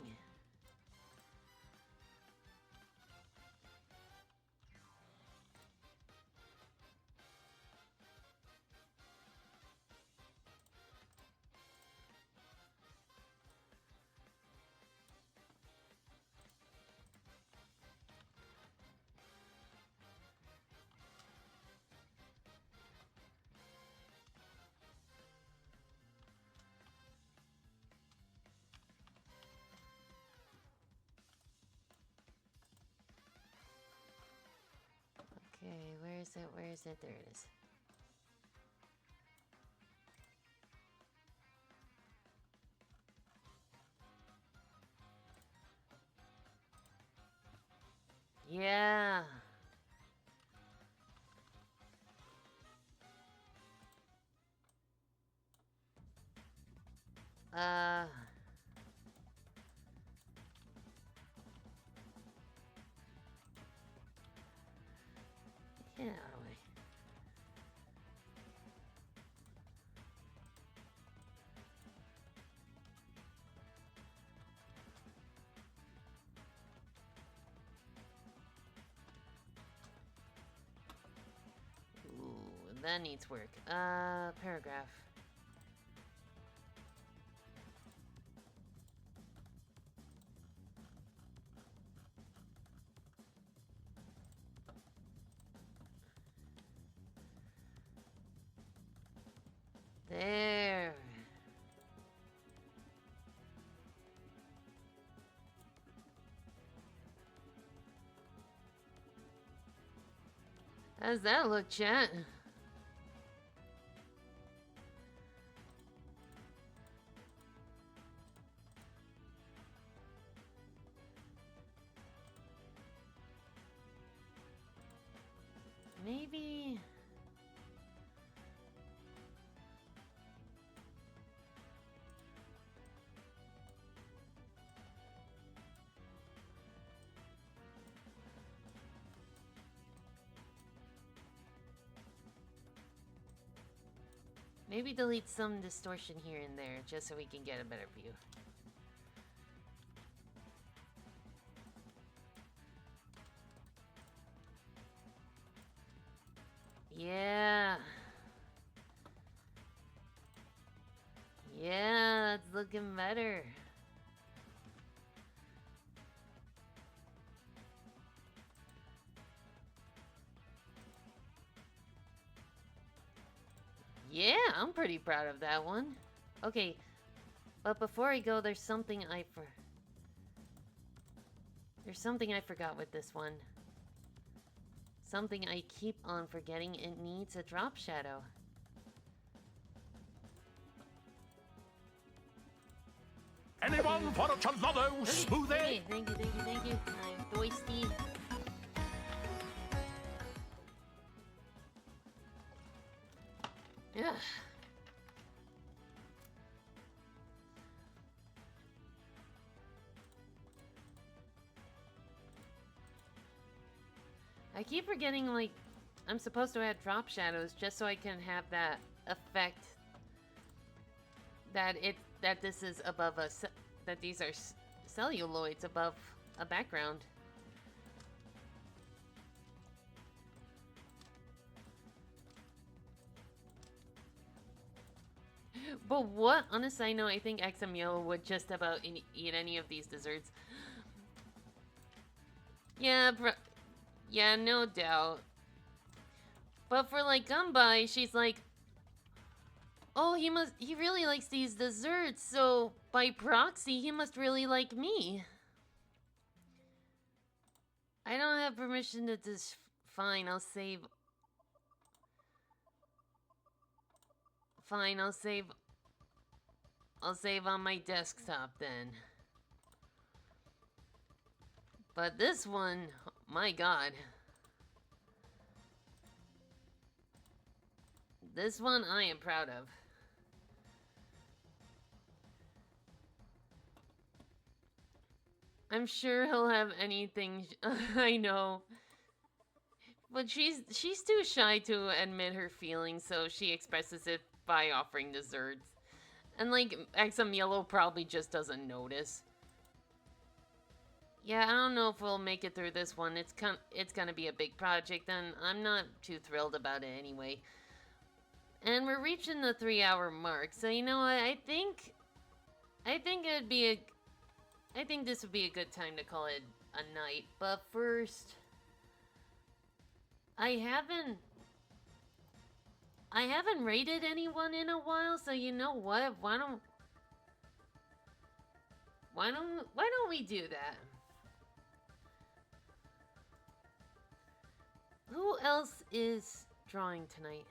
S1: Okay, where is it? There it is. Yeah. that needs work. Paragraph. There. How's that look, chat? Maybe... Maybe delete some distortion here and there, just so we can get a better view. Yeah. Yeah, that's looking better. Yeah, I'm pretty proud of that one. Okay, but before I go, there's something I forgot with this one. Something I keep on forgetting. It needs a drop shadow.
S2: Anyone for a gelato smoothie?
S1: Okay, thank you. I'm thirsty. Yeah. I keep forgetting, like, I'm supposed to add drop shadows just so I can have that effect that this is above us, that these are celluloids above a background. But what? On a side note, I think XMYO would just about eat any of these desserts. Yeah, yeah, no doubt. But for, like, Gumbai, she's like, oh, he really likes these desserts, so by proxy, he must really like me. I don't have permission to fine, I'll save. Fine, I'll save on my desktop then. But this one, my god. This one I am proud of. I'm sure he'll have anything. I know. But she's too shy to admit her feelings, so she expresses it by offering desserts. And like, XM Yellow probably just doesn't notice. Yeah, I don't know if we'll make it through this one. It's gonna be a big project, and I'm not too thrilled about it anyway. And we're reaching the 3-hour mark, so you know what? I think it'd be I think this would be a good time to call it a night. But first, I haven't rated anyone in a while, so you know what? Why don't we do that? Who else is drawing tonight?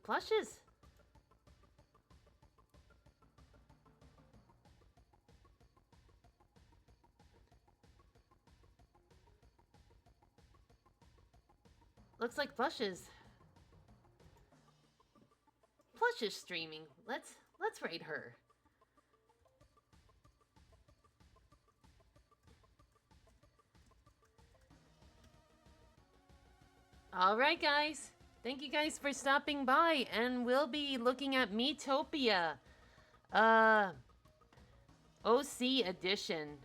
S1: Plushes. Looks like Plushes. Plushes streaming. Let's rate her. All right, guys. Thank you guys for stopping by, and we'll be looking at Metopia. OC edition.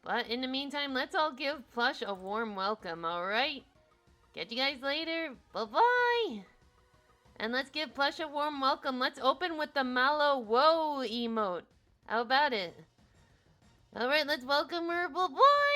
S1: But in the meantime, let's all give Plush a warm welcome, alright? Catch you guys later. Bye-bye! And let's give Plush a warm welcome. Let's open with the Mallow Whoa emote. How about it? Alright, let's welcome her. Bye-bye!